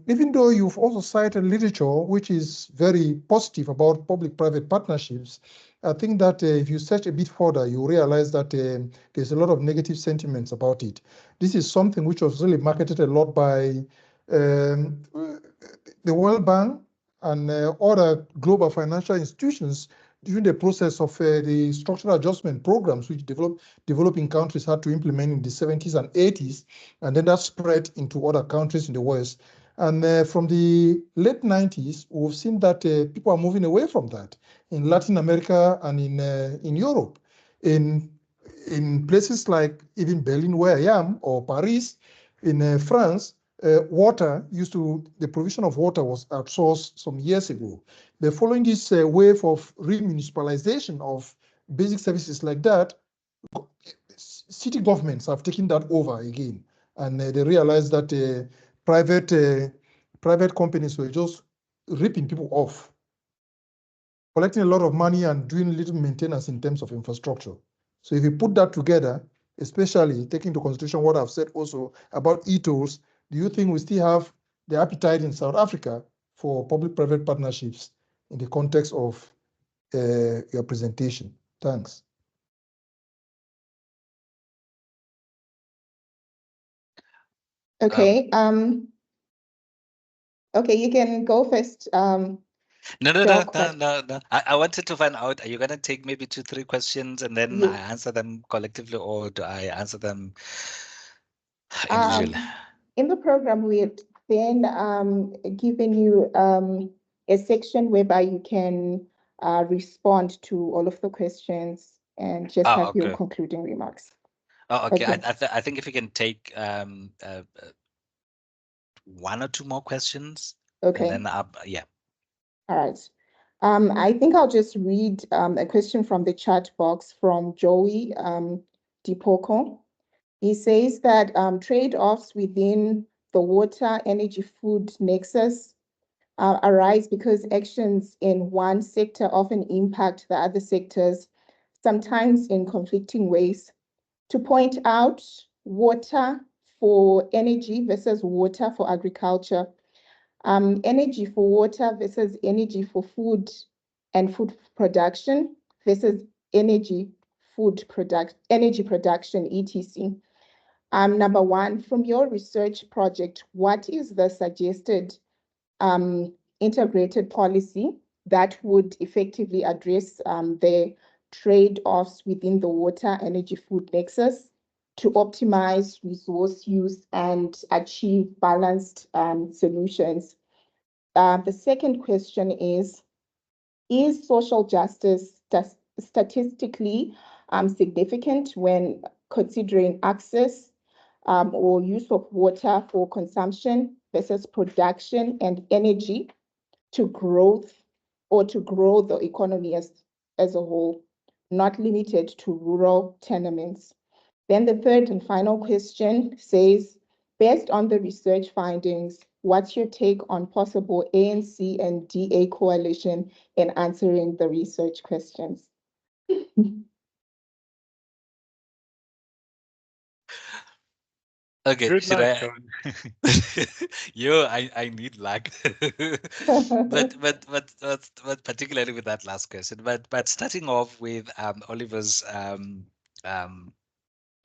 even though you've also cited literature which is very positive about public-private partnerships, I think that if you search a bit further, you realize that there's a lot of negative sentiments about it. This is something which was really marketed a lot by the World Bank and other global financial institutions during the process of the structural adjustment programs which developing countries had to implement in the 70s and 80s, and then that spread into other countries in the West. And from the late 90s, we've seen that people are moving away from that in Latin America and in Europe. In places like even Berlin, where I am, or Paris, in France, the provision of water was outsourced some years ago. But following this wave of remunicipalization of basic services like that, city governments have taken that over again. And they realized that private companies were just ripping people off, collecting a lot of money and doing little maintenance in terms of infrastructure. So if you put that together, especially taking into consideration what I've said also about e-tolls, do you think we still have the appetite in South Africa for public-private partnerships in the context of your presentation? Thanks. Okay. Okay, you can go first. No. I wanted to find out, are you going to take maybe 2-3 questions and then Yes. I answer them collectively, or do I answer them individually? In the program, we had then given you a section whereby you can respond to all of the questions and just have your Okay. concluding remarks. Oh, okay. Okay. I think if you can take 1 or 2 more questions, Okay. and then yeah. All right. I think I'll just read a question from the chat box from Joey Dipoko. He says that trade-offs within the water energy food nexus arise because actions in one sector often impact the other sectors, sometimes in conflicting ways. To point out water for energy versus water for agriculture, energy for water versus energy for food and food production versus energy production, etc. Number one, from your research project, what is the suggested integrated policy that would effectively address the trade-offs within the water energy food nexus to optimize resource use and achieve balanced solutions? The second question is social justice statistically significant when considering access or use of water for consumption versus production and energy to growth or to grow the economy as a whole, not limited to rural tenements? Then the third and final question says, based on the research findings, what's your take on possible ANC and DA coalition in answering the research questions? Okay, Good should luck, I? John. I need luck. But particularly with that last question. But starting off with Oliver's um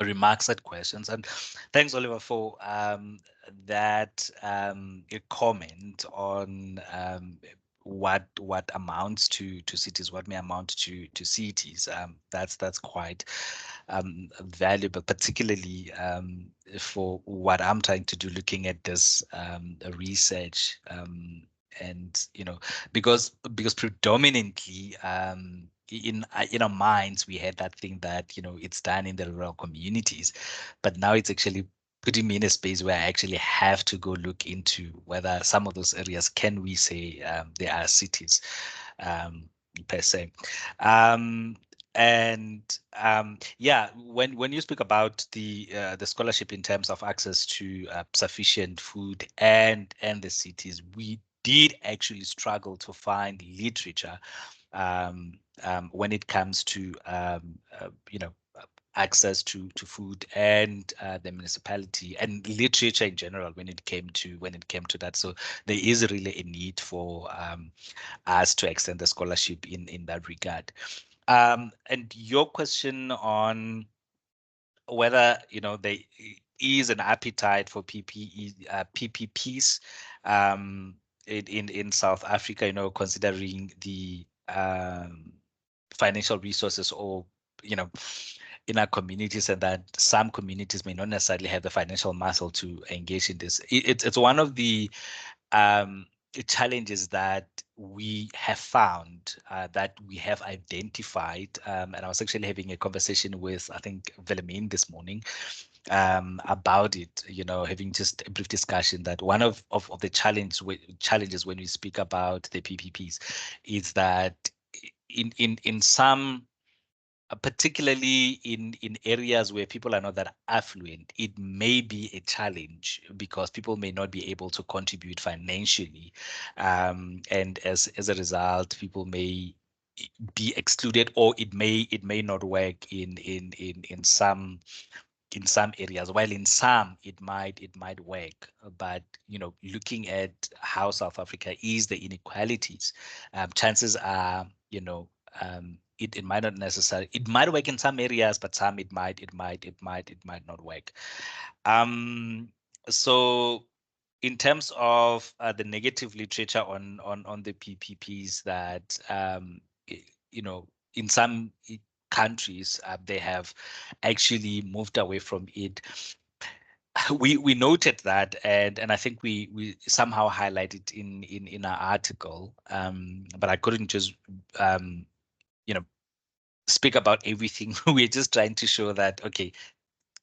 remarks and questions. And thanks, Oliver, for that comment on what amounts to cities, what may amount to cities. That's quite valuable, particularly for what I'm trying to do, looking at this research. And because predominantly in our minds we had that thing that it's done in the rural communities, but now it's actually putting me in a space where I actually have to go look into whether some of those areas can we say they are cities per se. And yeah, when you speak about the scholarship in terms of access to sufficient food and the cities, we did actually struggle to find literature when it comes to access to food and the municipality and literature in general when it came to that. So there is really a need for us to extend the scholarship in that regard. And your question on whether there is an appetite for PPPs in South Africa, considering the financial resources or in our communities, and that some communities may not necessarily have the financial muscle to engage in this. It's one of the challenges that we have found, that we have identified, and I was actually having a conversation with, I think, Velamin this morning about it, having just a brief discussion that one of the challenges when we speak about the PPPs is that in some particularly in areas where people are not that affluent, it may be a challenge because people may not be able to contribute financially, and as a result, people may be excluded, or it may not work in some areas, while in some it might work. But looking at how South Africa is, the inequalities, chances are it might not necessarily, it might work in some areas, but some it might not work. So in terms of the negative literature on the PPPs, that you know, in some countries they have actually moved away from it. We noted that, and I think we somehow highlighted in our article, but I couldn't just you know, speak about everything. We're just trying to show that, okay,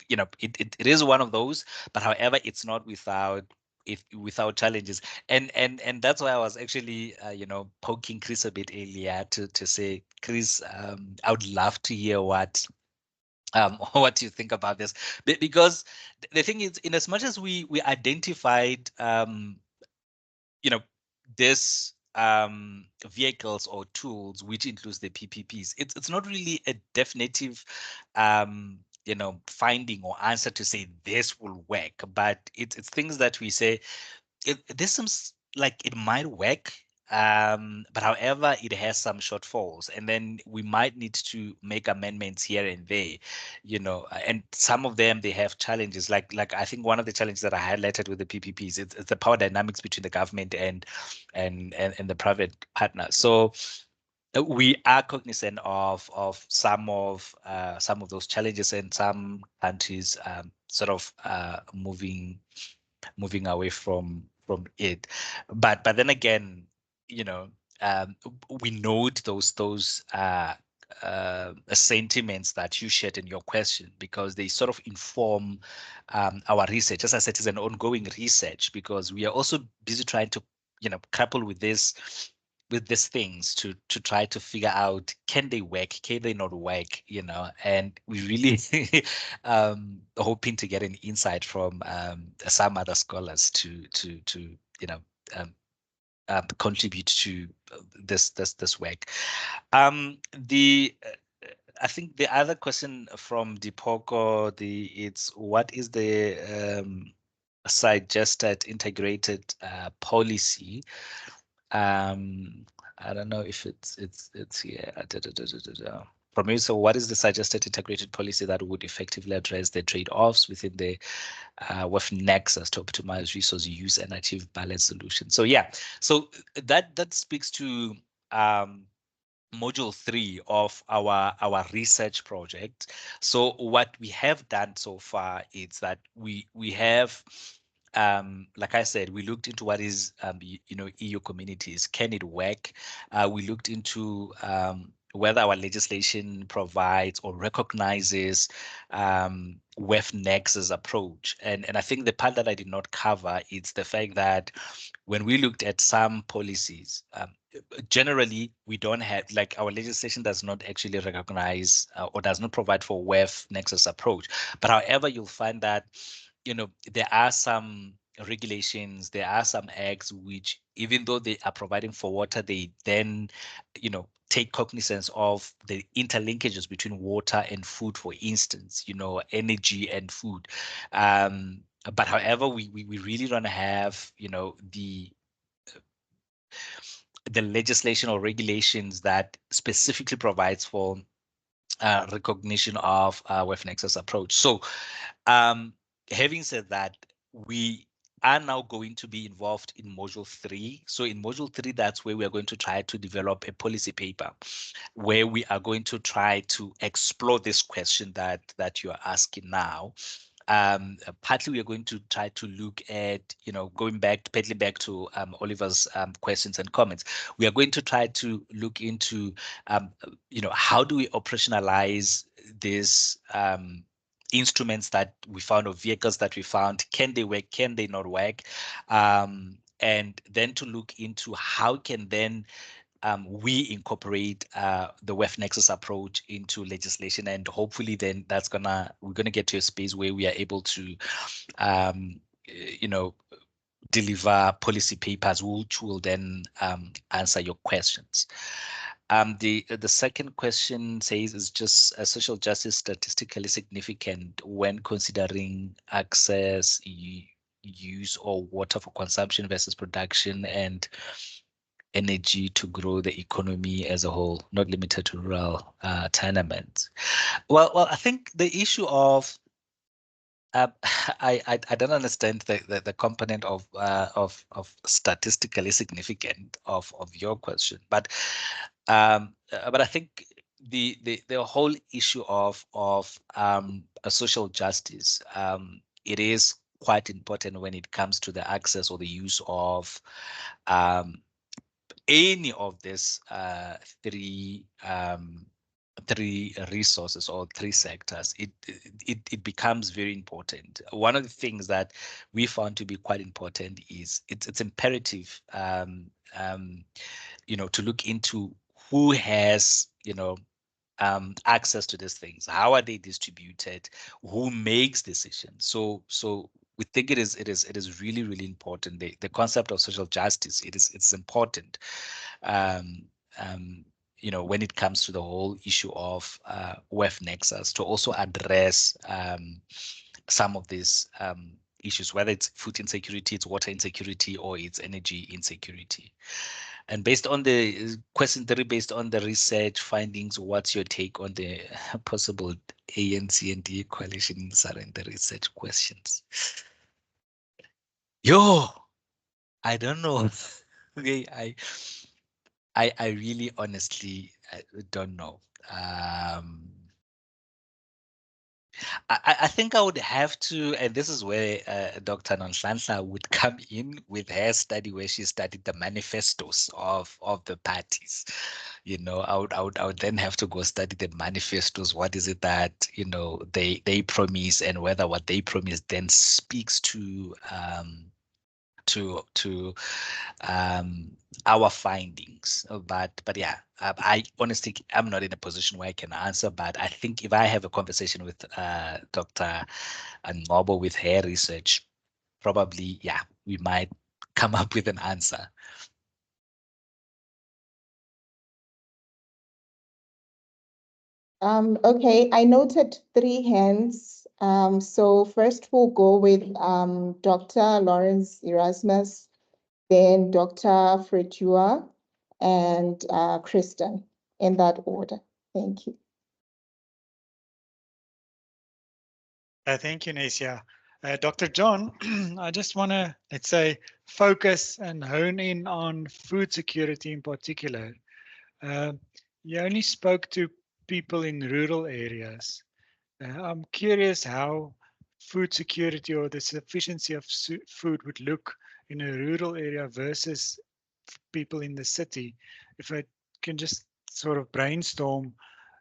you know, it is one of those, but however, it's not without challenges. And that's why I was actually you know, poking Chris a bit earlier to say, Chris, I would love to hear what you think about this, because the thing is, in as much as we identified you know, this vehicles or tools, which includes the PPPs, it's not really a definitive you know, finding or answer to say this will work, but it's things that we say this seems like it might work, but however, it has some shortfalls, and then we might need to make amendments here and there, you know, and some of them, they have challenges, like I think one of the challenges that I highlighted with the PPPs, it's the power dynamics between the government and the private partner. So we are cognizant of some of those challenges, and some countries sort of moving away from it. But then again, you know, we note those sentiments that you shared in your question, because they sort of inform our research. As I said, it's an ongoing research, because we are also busy trying to, you know, grapple with these things to try to figure out, can they work, can they not work, you know. And we really hoping to get an insight from some other scholars to you know, contribute to this work. I think the other question from Dipoko, it's what is the suggested integrated policy? I don't know if it's here. From you, so what is the suggested integrated policy that would effectively address the trade-offs within the with nexus to optimize resource use and achieve balanced solutions? So yeah, so that speaks to module 3 of our research project. So what we have done so far is that we have like I said, we looked into what is you know, EU communities, can it work? We looked into whether our legislation provides or recognizes WEF nexus approach, and I think the part that I did not cover is the fact that when we looked at some policies, generally we don't have, like, our legislation does not actually recognize or does not provide for WEF nexus approach. But however, you'll find that, you know, there are some regulations, there are some acts which, even though they are providing for water, they then, you know, take cognizance of the interlinkages between water and food, for instance, you know, energy and food. But however, we really don't have, you know, the legislation or regulations that specifically provides for recognition of WEF nexus approach. So having said that, we are now going to be involved in module 3. So in module 3, that's where we are going to try to develop a policy paper where we are going to try to explore this question that you are asking now. Partly we are going to try to look at, you know, pedaling back to Oliver's questions and comments. We are going to try to look into, you know, how do we operationalize these instruments that we found, or vehicles that we found? Can they work? Can they not work? And then to look into how can then we incorporate the WEF nexus approach into legislation, and hopefully then we're gonna get to a space where we are able to, you know, deliver policy papers which will then answer your questions. The second question says, is just social justice statistically significant when considering access, use, or water for consumption versus production and energy to grow the economy as a whole, not limited to rural tenements? Well, I think the issue of I don't understand the component of statistically significant of your question, but I think the whole issue of a social justice, it is quite important when it comes to the access or the use of any of these three resources or three sectors. It becomes very important. One of the things that we found to be quite important is it's imperative to look into who has access to these things. How are they distributed? Who makes decisions? So we think it is really important. The concept of social justice, it's important. When it comes to the whole issue of WEF nexus, to also address some of these issues, whether it's food insecurity, it's water insecurity, or it's energy insecurity. And based on the question 3, based on the research findings, what's your take on the possible ANC and DA coalition inside in the research questions? Yo, I don't know. Okay, I really honestly don't know. I think I would have to, and this is where Dr. Nonhlanhla would come in with her study, where she studied the manifestos of the parties. I would then have to go study the manifestos. What is it that they promise, and whether what they promise then speaks to our findings. But yeah, I honestly I'm not in a position where I can answer. But I think if I have a conversation with Dr. Ngobo with her research, probably yeah, we might come up with an answer. Okay, I noted 3 hands. So first we'll go with Dr. Lawrence Erasmus, then Dr. Fredua, and Kristen, in that order. Thank you. Thank you, Nasia. Dr. John, I just want to, let's say, focus and hone in on food security in particular. You only spoke to people in rural areas. I'm curious how food security or the sufficiency of food would look in a rural area versus people in the city. If I can just sort of brainstorm,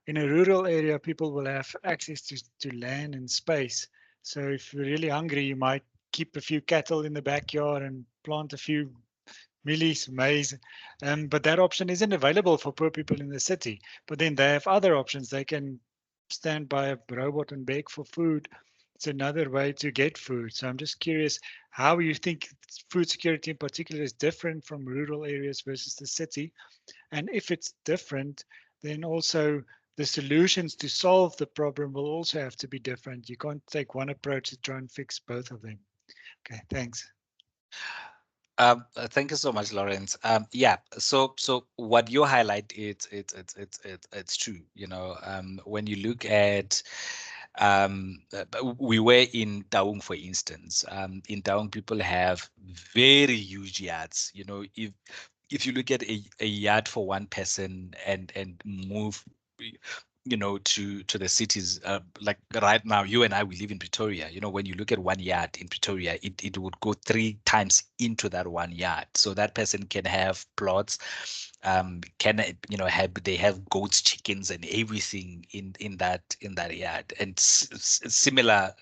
in a rural area, people will have access to land and space. So if you're really hungry, you might keep a few cattle in the backyard and plant a few mealies, maize. But that option isn't available for poor people in the city. But then they have other options. They can stand by a robot and beg for food. It's another way to get food. So I'm just curious how you think food security in particular is different from rural areas versus the city. And if it's different, then also the solutions to solve the problem will also have to be different. You can't take one approach to try and fix both of them. Okay, thanks. Thank you so much, Lawrence. Yeah, so what you highlight, it's true. When you look at we were in Taung, for instance. In Taung, people have very huge yards. If you look at a yard for one person and move to the cities, like right now, you and I, we live in Pretoria. When you look at one yard in Pretoria, it would go 3 times into that one yard. So that person can have plots, they have goats, chickens, and everything in that yard. And similar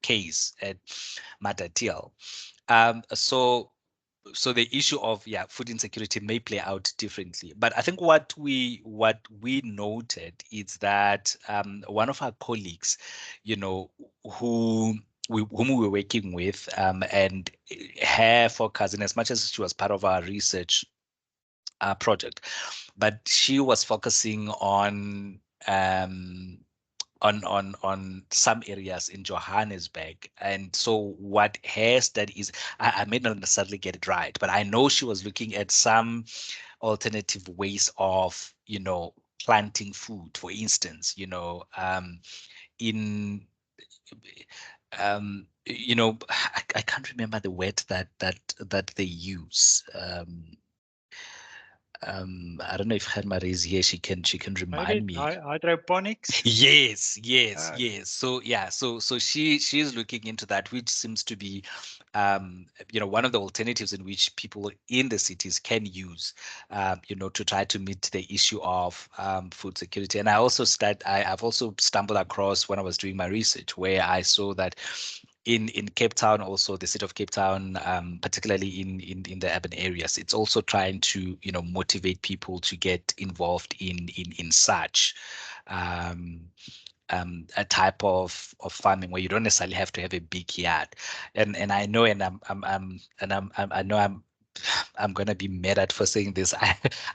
case at Matatiel. So the issue of food insecurity may play out differently, but I think what we noted is that one of our colleagues, whom we were working with, and her focus, and as much as she was part of our research project, but she was focusing on some areas in Johannesburg. And so what her study is, I may not necessarily get it right, but I know she was looking at some alternative ways of, planting food, for instance, in you know, I can't remember the word that they use. I don't know if Herma is here. She can remind me. Hydroponics. Yes. So yeah, so she is looking into that, which seems to be you know, one of the alternatives in which people in the cities can use, you know, to try to meet the issue of food security. And I've also stumbled across, when I was doing my research, where I saw that in Cape Town, also the city of Cape Town, particularly in the urban areas, it's also trying to, you know, motivate people to get involved in such a type of farming where you don't necessarily have to have a big yard. And I know, and I know I'm gonna be mad at for saying this.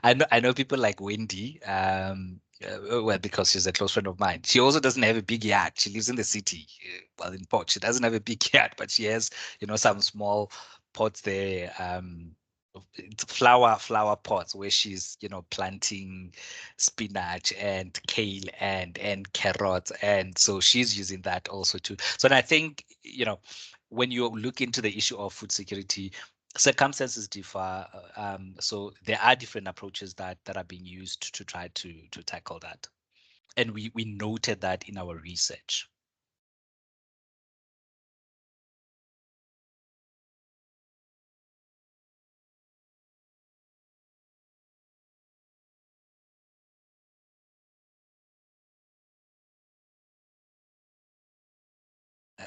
I know people like Wendy, well, because she's a close friend of mine. She also doesn't have a big yard. She lives in the city, well, in Port. She doesn't have a big yard, but she has, you know, some small pots there. It's flower pots where she's, you know, planting spinach and kale and carrots, and so she's using that also too. So, and I think, you know, when you look into the issue of food security, circumstances differ. So there are different approaches that are being used to try to tackle that, and we noted that in our research.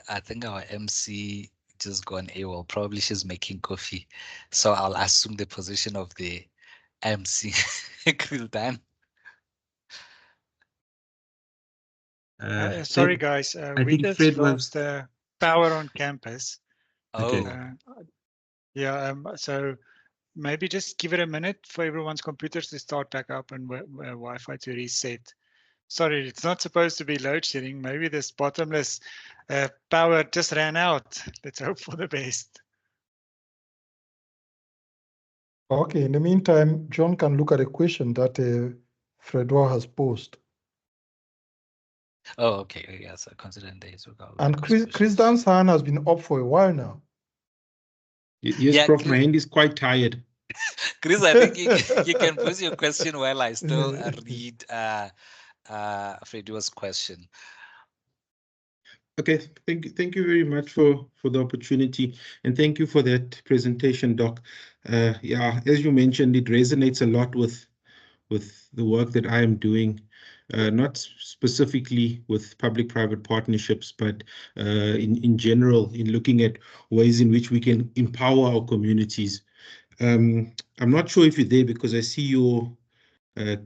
I think our MC just gone AWOL. Probably she's making coffee, so I'll assume the position of the MC. Grildan. Sorry, guys. We think just Fred lost power on campus. Okay. Yeah, so maybe just give it a minute for everyone's computers to start back up and Wi-Fi to reset. Sorry, it's not supposed to be load shedding. Maybe this bottomless power just ran out. Let's hope for the best. Okay, in the meantime, John can look at a question that Fredwa has posed. Oh, okay. Yes, considering days. And Chris Dan's hand has been up for a while now. Yes, Yeah, Prof, my hand is quite tired. Chris, I think you can pose your question while I still read Fredwa's question. Okay, thank you very much for the opportunity, and thank you for that presentation, Doc. Yeah, as you mentioned, it resonates a lot with the work that I am doing, not specifically with public-private partnerships, but in general, in looking at ways in which we can empower our communities. I'm not sure if you're there because I see your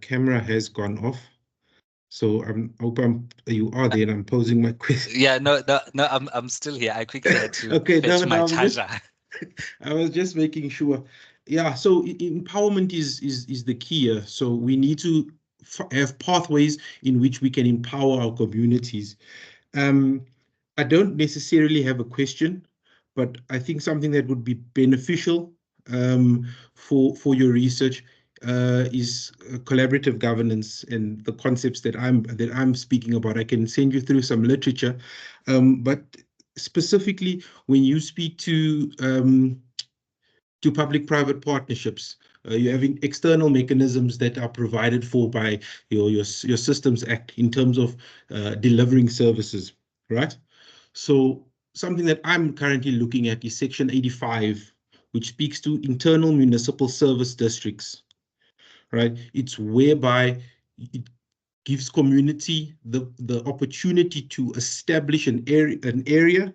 camera has gone off. So I hope you are there and I'm posing my question. Yeah, no, I'm still here. I quickly had to okay, fetch my charger. I was just making sure. Yeah, so empowerment is the key here. So we need to have pathways in which we can empower our communities. I don't necessarily have a question, but I think something that would be beneficial for your research is collaborative governance and the concepts that I'm speaking about. I can send you through some literature, but specifically when you speak to public-private partnerships, you're having external mechanisms that are provided for by your Systems Act in terms of delivering services, right? So something that I'm currently looking at is Section 85, which speaks to internal municipal service districts, right? It's whereby it gives community the opportunity to establish an area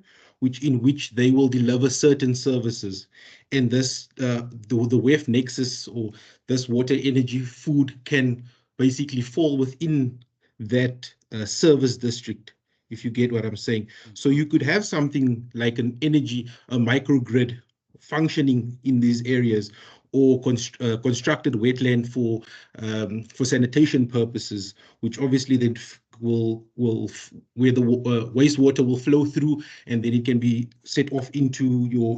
in which they will deliver certain services. And this the WEF nexus, or this water, energy, food, can basically fall within that service district, if you get what I'm saying. So you could have something like a microgrid functioning in these areas, or constructed wetland for sanitation purposes, which obviously then will where the wastewater will flow through, and then it can be set off into your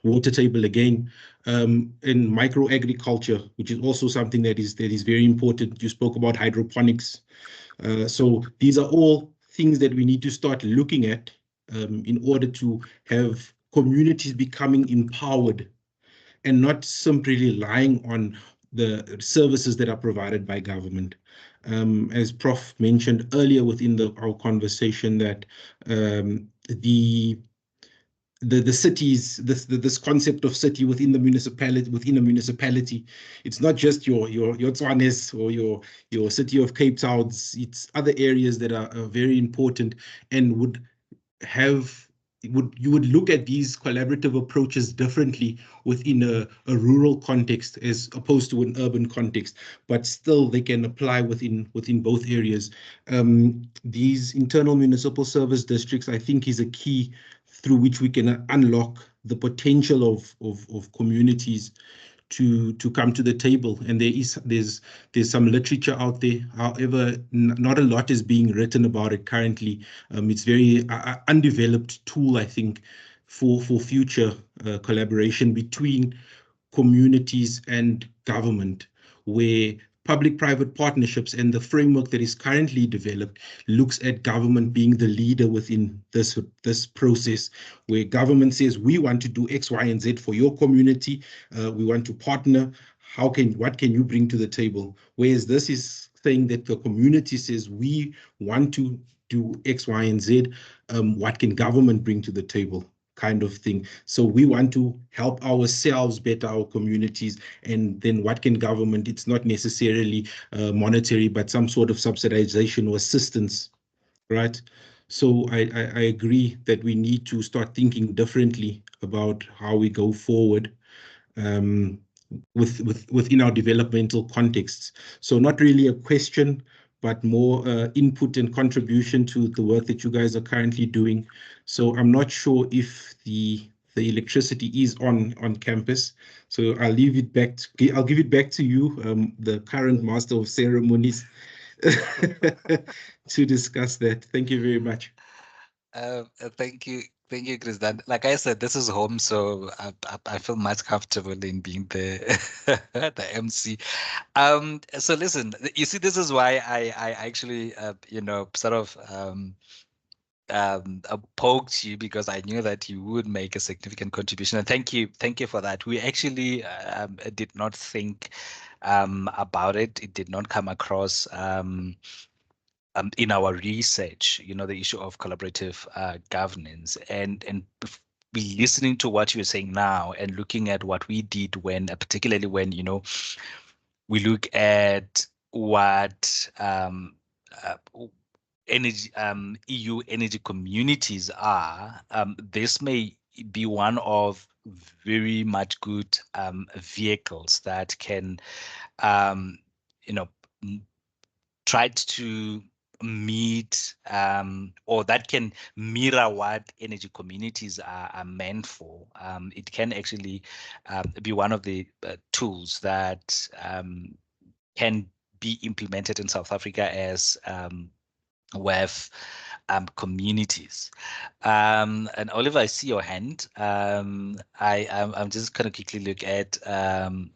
water table again. In micro agriculture, which is also something that is very important. You spoke about hydroponics. So these are all things that we need to start looking at in order to have communities becoming empowered and not simply relying on the services that are provided by government. As Prof mentioned earlier within our conversation, that the cities, this concept of city within a municipality, it's not just your Tswanes or your city of Cape Town. It's other areas that are very important and you would look at these collaborative approaches differently within a rural context as opposed to an urban context, but still they can apply within both areas. These internal municipal service districts, I think, is a key through which we can unlock the potential of communities to come to the table. And there's some literature out there. However, not a lot is being written about it currently. It's very undeveloped tool, I think, for future collaboration between communities and government, where public-private partnerships and the framework that is currently developed looks at government being the leader within this process, where government says, we want to do X, Y, and Z for your community. We want to partner. What can you bring to the table? Whereas this is saying that the community says, we want to do X, Y, and Z. What can government bring to the table? Kind of thing. So we want to help ourselves better our communities, and then what can government? It's not necessarily monetary, but some sort of subsidization or assistance, right? So I agree that we need to start thinking differently about how we go forward within our developmental contexts. So not really a question, but more input and contribution to the work that you guys are currently doing. So I'm not sure if the electricity is on campus. So I'll give it back to you, the current master of ceremonies, to discuss that. Thank you very much. Thank you, Chris. Like I said, this is home, so I feel much comfortable in being the the MC. So listen, you see, this is why I actually sort of poked you, because I knew that you would make a significant contribution, and thank you for that. We actually did not think about it. It did not come across in our research, the issue of collaborative governance, and listening to what you're saying now and looking at what we did when, particularly when, we look at what energy EU energy communities are. This may be one of very much good vehicles that can, tried to meet or that can mirror what energy communities are meant for. It can actually be one of the tools that can be implemented in South Africa as with communities. And Oliver, I see your hand. I'm just going to quickly look at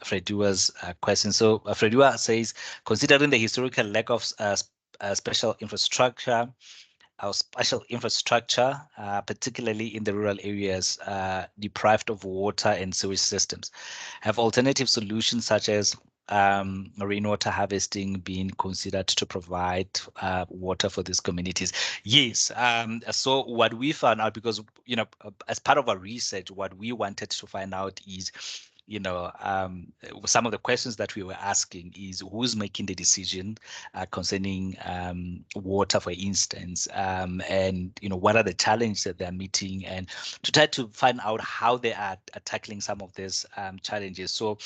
Fredua's question. So Fredua says, considering the historical lack of special infrastructure, particularly in the rural areas, deprived of water and sewage systems, have alternative solutions such as rainwater harvesting being considered to provide water for these communities? Yes. So what we found out, because as part of our research, what we wanted to find out is, some of the questions that we were asking is, who's making the decision concerning water, for instance, and what are the challenges that they're meeting, and to try to find out how they are tackling some of these challenges. So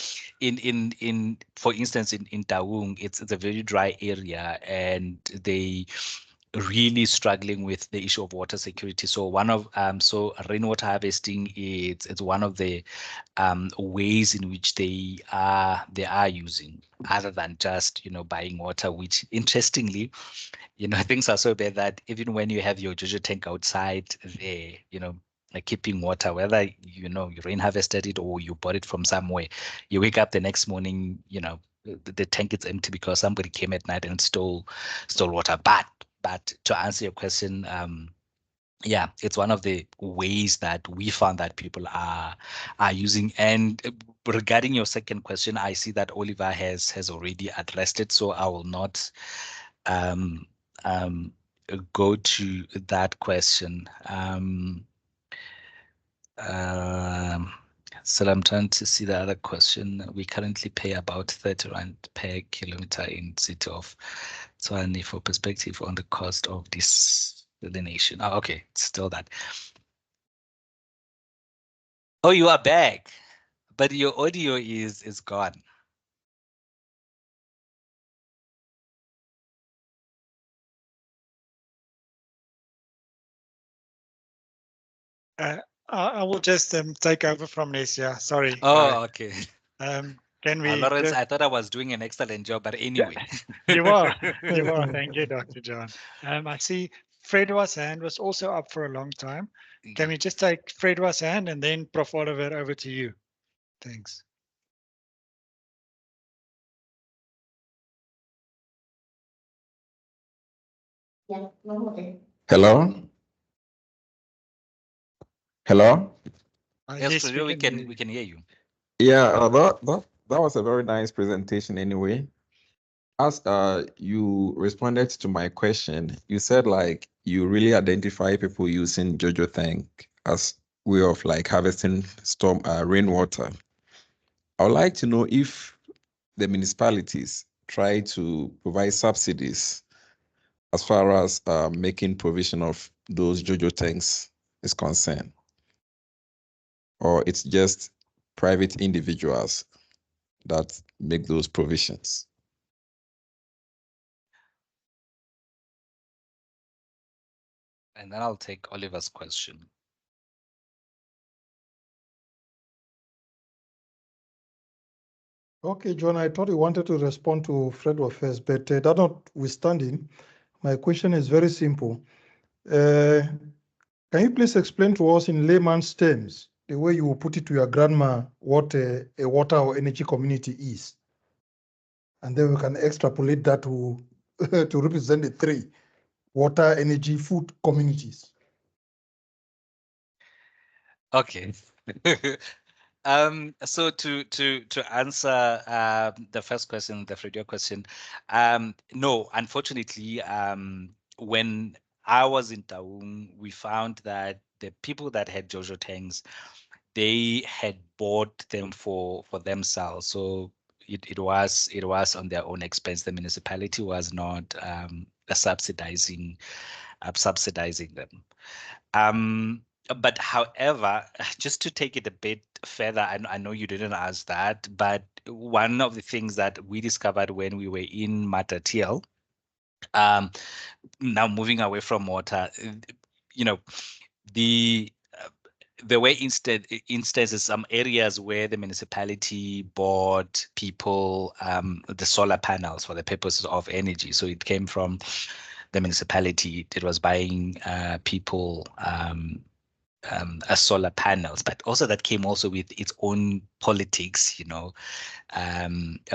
for instance, in Taung, it's a very dry area, and they really struggling with the issue of water security. So so rainwater harvesting, it's one of the ways in which they are using, other than just buying water, which interestingly, things are so bad that even when you have your JoJo tank outside there, like keeping water, whether you rain harvested it or you bought it from somewhere, you wake up the next morning, the tank is empty because somebody came at night and stole water. But to answer your question, yeah, it's one of the ways that we found that people are using. And regarding your second question, I see that Oliver has already addressed it, so I will not um, um, go to that question. So I'm trying to see the other question. We currently pay about 30 rand per kilometer in city of Tshwane for perspective on the cost of desalination. Oh, okay, it's still that. Oh, you are back, but your audio is gone. I will just take over from Nesia. Sorry. Oh, okay. Can we Lawrence, just, I thought I was doing an excellent job, but anyway. you are. You are. Thank you, Dr. John. I see Fredwa's hand was also up for a long time. Can we just take Fredwa's hand and then Prof. Oliver over to you? Thanks. Yeah, no, okay. Hello? Hello? Yes, Yes, Frederick, we can hear you. Yeah, that was a very nice presentation anyway. As you responded to my question, you said like you really identify people using Jojo tank as way of like harvesting storm rainwater. I would like to know if the municipalities try to provide subsidies as far as making provision of those Jojo tanks is concerned, or it's just private individuals that make those provisions. And then I'll take Oliver's question. Okay, John, I thought you wanted to respond to Fredwa first, but that notwithstanding, my question is very simple. Can you please explain to us in layman's terms the way you will put it to your grandma what a water or energy community is? And then we can extrapolate that to, to represent the three water, energy, food communities. Okay. So to answer the first question, the Fredio question, no, unfortunately, when I was in Taung, we found that the people that had Jojo tanks, they had bought them for themselves. So it was on their own expense. The municipality was not subsidizing them. But however, just to take it a bit further, I know you didn't ask that, but one of the things that we discovered when we were in Matatiel, now moving away from water, you know, the there were instances, some areas where the municipality bought people the solar panels for the purposes of energy. So it came from the municipality. It was buying people solar panels, but also that came also with its own politics,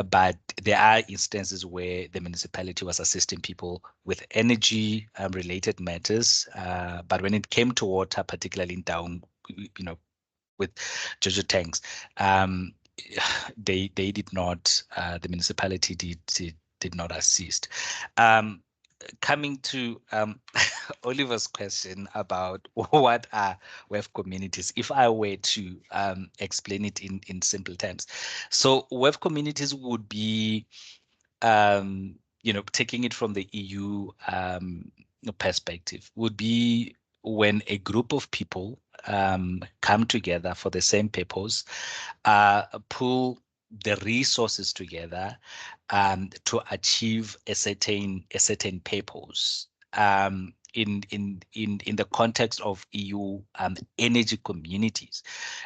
but there are instances where the municipality was assisting people with energy related matters. But when it came to water, particularly in town, with Jojo tanks, they did not, the municipality did not assist. Coming to Oliver's question about what are web communities, if I were to explain it in simple terms. So web communities would be, taking it from the EU perspective, would be when a group of people come together for the same purpose, pull the resources together to achieve a certain purpose. In the context of EU energy communities,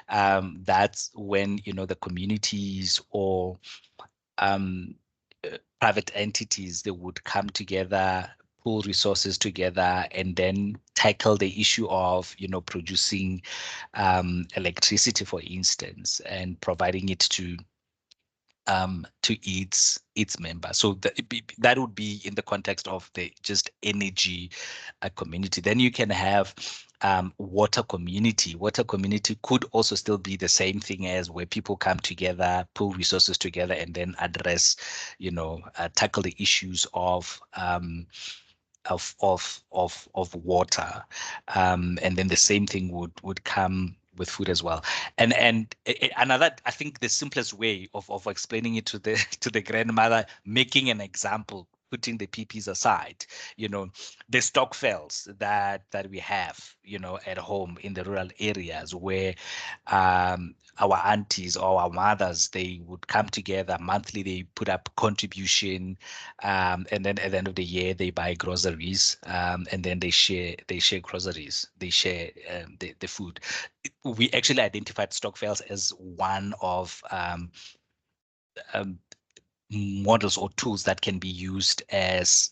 that's when the communities or private entities, they would come together, pool resources together, and then tackle the issue of producing electricity, for instance, and providing it to to its members. So that would be in the context of the just energy community. Then you can have water community. Water community could also still be the same thing as where people come together, pool resources together, and then address, tackle the issues of water, and then the same thing would come with food as well. And another, I think the simplest way of explaining it to the to the grandmother, making an example, putting the PPs aside, the stockfells that we have, at home in the rural areas where our aunties or our mothers, they would come together monthly, they put up contribution, and then at the end of the year they buy groceries, and then they share groceries, they share the food. We actually identified stockfells as one of models or tools that can be used as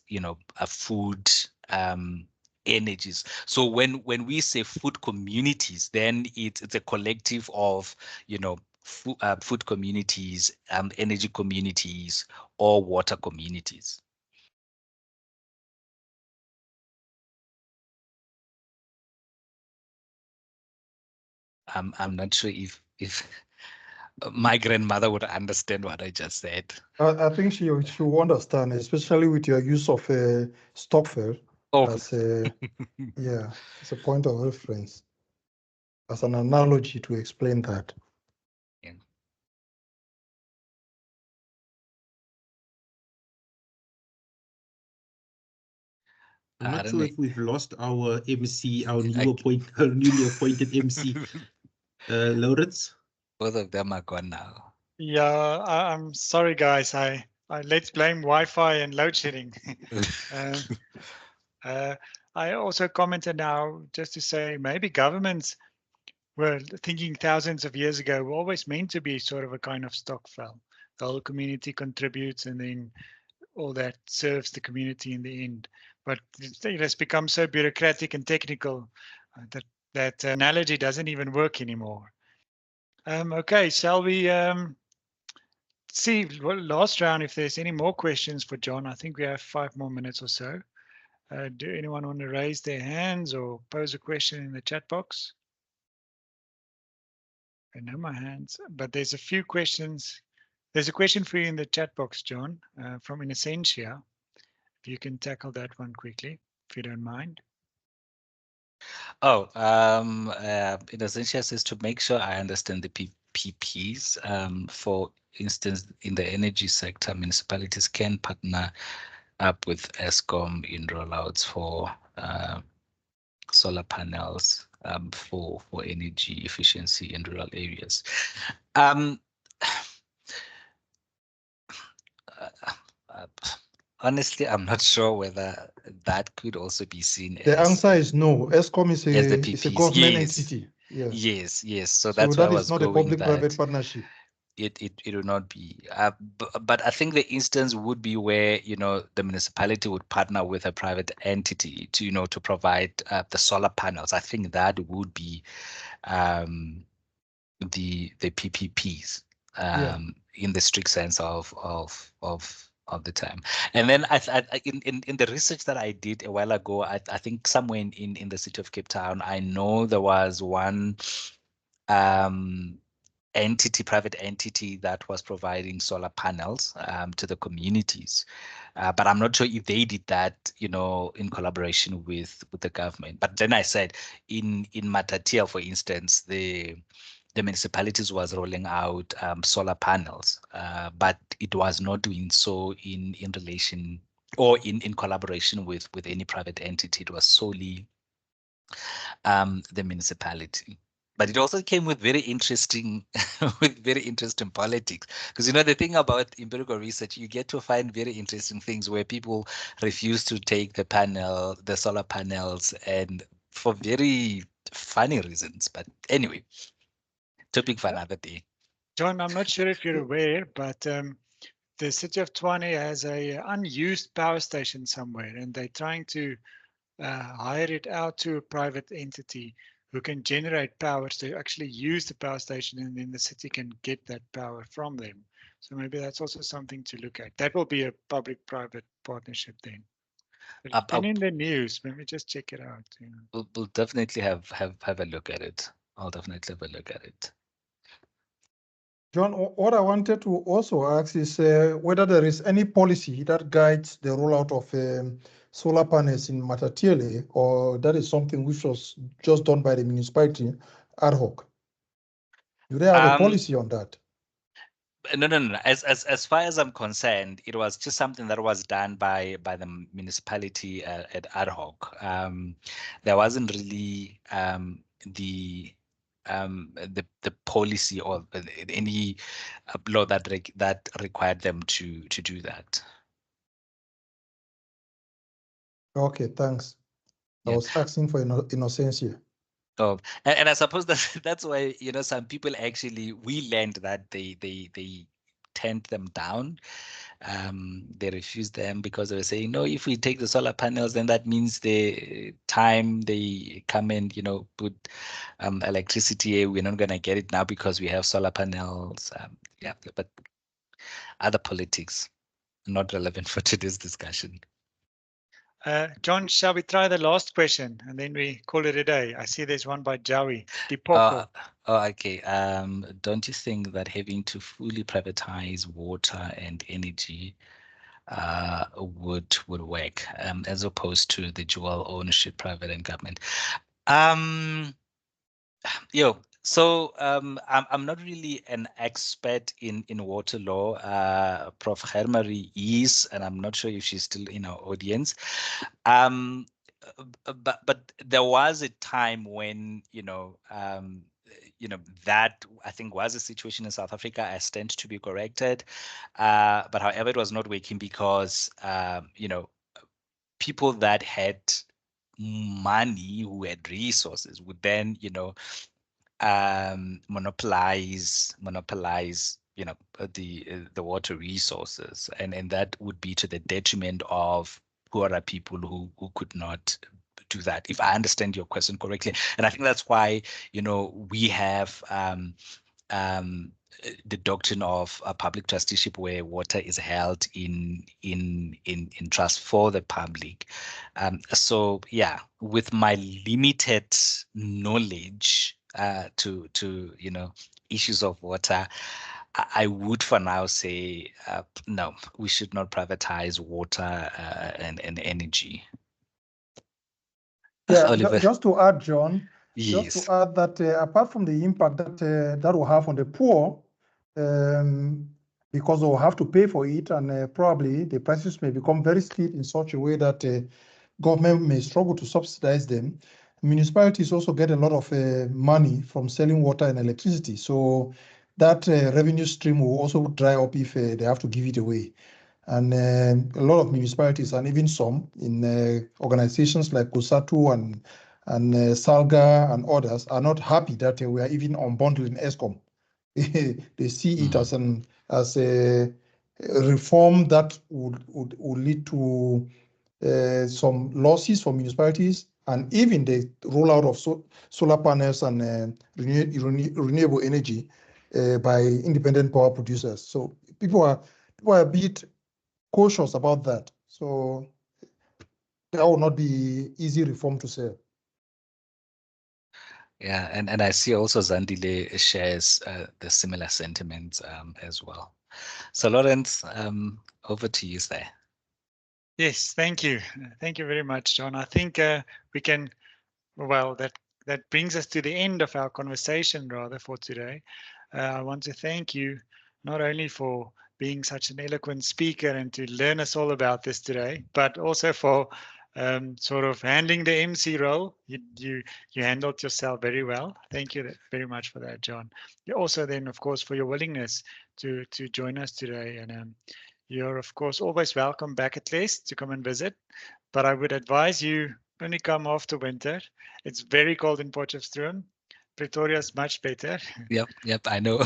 a food energies. So when we say food communities, then it's a collective of food communities, energy communities, or water communities. I'm not sure if my grandmother would understand what I just said. I think she will understand, especially with your use of stockfell as a as a point of reference, as an analogy to explain that. Yeah. I'm not sure if we've lost our MC, our newly appointed MC, Lawrence. Both of them are gone now. Yeah, I'm sorry, guys. I let's blame Wi-Fi and load shedding. I also commented now just to say maybe governments were thinking thousands of years ago were always meant to be sort of a kind of stockfell. The whole community contributes, and then all that serves the community in the end. But it has become so bureaucratic and technical that analogy doesn't even work anymore. Okay, shall we see last round if there's any more questions for John? I think we have 5 more minutes or so. Do anyone want to raise their hands or pose a question in the chat box? I know my hands, but there's a few questions. There's a question for you in the chat box, John, from Innocentia. If you can tackle that one quickly, if you don't mind. Oh, Innocentia says to make sure I understand the PPPs. For instance, in the energy sector, municipalities can partner up with ESCOM in rollouts for solar panels for energy efficiency in rural areas. Honestly, I'm not sure whether that could also be seen The answer is no. ESCOM is a government entity. Yes. So So that's that why I is was not a going public-private that partnership. it will not be. But I think the instance would be where the municipality would partner with a private entity to to provide the solar panels. I think that would be the PPPs in the strict sense of the term. And then in the research that I did a while ago, I think somewhere in the city of Cape Town, I know there was one private entity that was providing solar panels to the communities. But I'm not sure if they did that, in collaboration with the government. But then I said in Matatia, for instance, the municipalities was rolling out solar panels, but it was not doing so in relation or in collaboration with any private entity. It was solely the municipality. But it also came with very interesting politics, because the thing about empirical research, you get to find very interesting things where people refuse to take the solar panels, and for very funny reasons. But anyway, topic for another day. John, I'm not sure if you're aware, but the city of Tshwane has a unused power station somewhere, and they're trying to hire it out to a private entity who can generate power to actually use the power station, and then the city can get that power from them. So maybe that's also something to look at. That will be a public-private partnership then. But it's been in the news. Let me just check it out. We'll definitely have a look at it. I'll definitely have a look at it. John, what I wanted to also ask is whether there is any policy that guides the rollout of solar panels in Matatiele, or that is something which was just done by the municipality ad hoc. Do they have a policy on that? No. As far as I'm concerned, it was just something that was done by the municipality at ad hoc. There wasn't really the policy or any law that required them to do that. Okay, thanks. I was asking for innocence here. Oh, and I suppose that's why, you know, some people actually, we learned that they turned them down. They refused them because they were saying, no, if we take the solar panels, then that means the time they come and, you know, put electricity, we're not going to get it now because we have solar panels. Yeah, but other politics, not relevant for today's discussion. John, shall we try the last question and then we call it a day? I see there's one by Jawi. Dipoko. Okay. Don't you think that having to fully privatize water and energy would work as opposed to the dual ownership, private and government? So I'm not really an expert in water law. Prof. Hermary is, and I'm not sure if she's still in our audience. But there was a time when that I think was a situation in South Africa. I stand to be corrected, but however, it was not working because people that had money, who had resources, would then monopolize the water resources, and that would be to the detriment of poorer people who could not do that, if I understand your question correctly. And I think that's why we have the doctrine of public trusteeship, where water is held in trust for the public. So yeah, with my limited knowledge to issues of water, I would for now say no, we should not privatize water and energy. Yeah, Oliver. just to add, John, yes. just to add that apart from the impact that will have on the poor, because they'll have to pay for it, and probably the prices may become very steep in such a way that government may struggle to subsidize them. Municipalities also get a lot of money from selling water and electricity, so that revenue stream will also dry up if they have to give it away. And a lot of municipalities, and even some in organizations like COSATU and SALGA and others, are not happy that we are even unbundling ESCOM. They see it as a reform that would lead to some losses for municipalities, and even the rollout of solar panels and renewable energy by independent power producers. So people are a bit cautious about that. So that will not be easy reform to say. Yeah, and I see also Zandile shares the similar sentiments as well. So Lawrence, over to you there. Yes, thank you. Thank you very much, John. I think we can, well, that brings us to the end of our conversation rather for today. I want to thank you not only for being such an eloquent speaker and to learn us all about this today, but also for sort of handling the MC role. You handled yourself very well. Thank you very much for that, John. You also then, of course, for your willingness to join us today. And you're, of course, always welcome back at CLES to come and visit. But I would advise you only come after winter. It's very cold in Potchefstroom. Pretoria is much better. Yep, I know.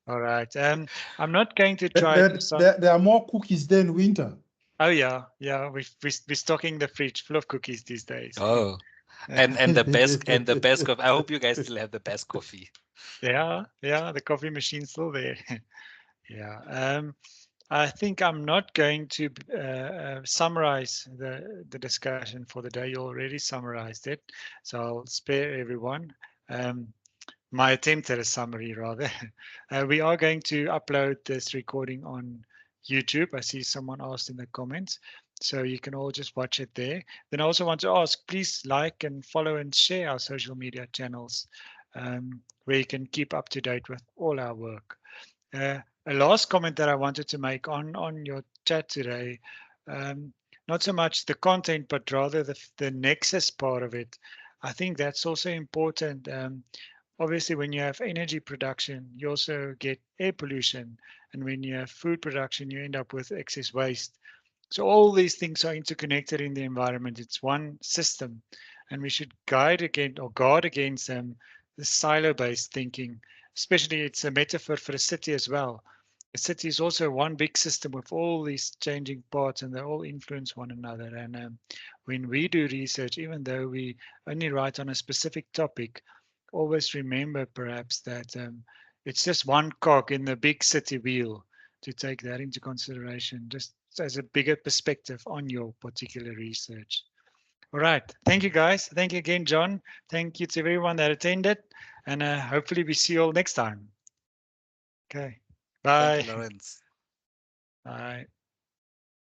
All right. I'm not going to try. There are more cookies than winter. Oh yeah. We're stocking the fridge full of cookies these days. Oh, and the best coffee. I hope you guys still have the best coffee. Yeah, the coffee machine's still there. Yeah. I think I'm not going to summarize the discussion for the day. You already summarized it, so I'll spare everyone. My attempt at a summary, rather. We are going to upload this recording on YouTube. I see someone asked in the comments, so you can all just watch it there. Then I also want to ask, please like and follow and share our social media channels, where you can keep up to date with all our work. A last comment that I wanted to make on your chat today, not so much the content, but rather the nexus part of it. I think that's also important. Obviously, when you have energy production, you also get air pollution. And when you have food production, you end up with excess waste. So all these things are interconnected in the environment. It's one system. And we should guard against the silo-based thinking. Especially, it's a metaphor for a city as well. A city is also one big system with all these changing parts, and they all influence one another. And when we do research, even though we only write on a specific topic, always remember perhaps that it's just one cog in the big city wheel, to take that into consideration, just as a bigger perspective on your particular research. All right. Thank you, guys. Thank you again, John. Thank you to everyone that attended. And hopefully we see you all next time. Okay. Bye. Thank you, Lawrence. Bye.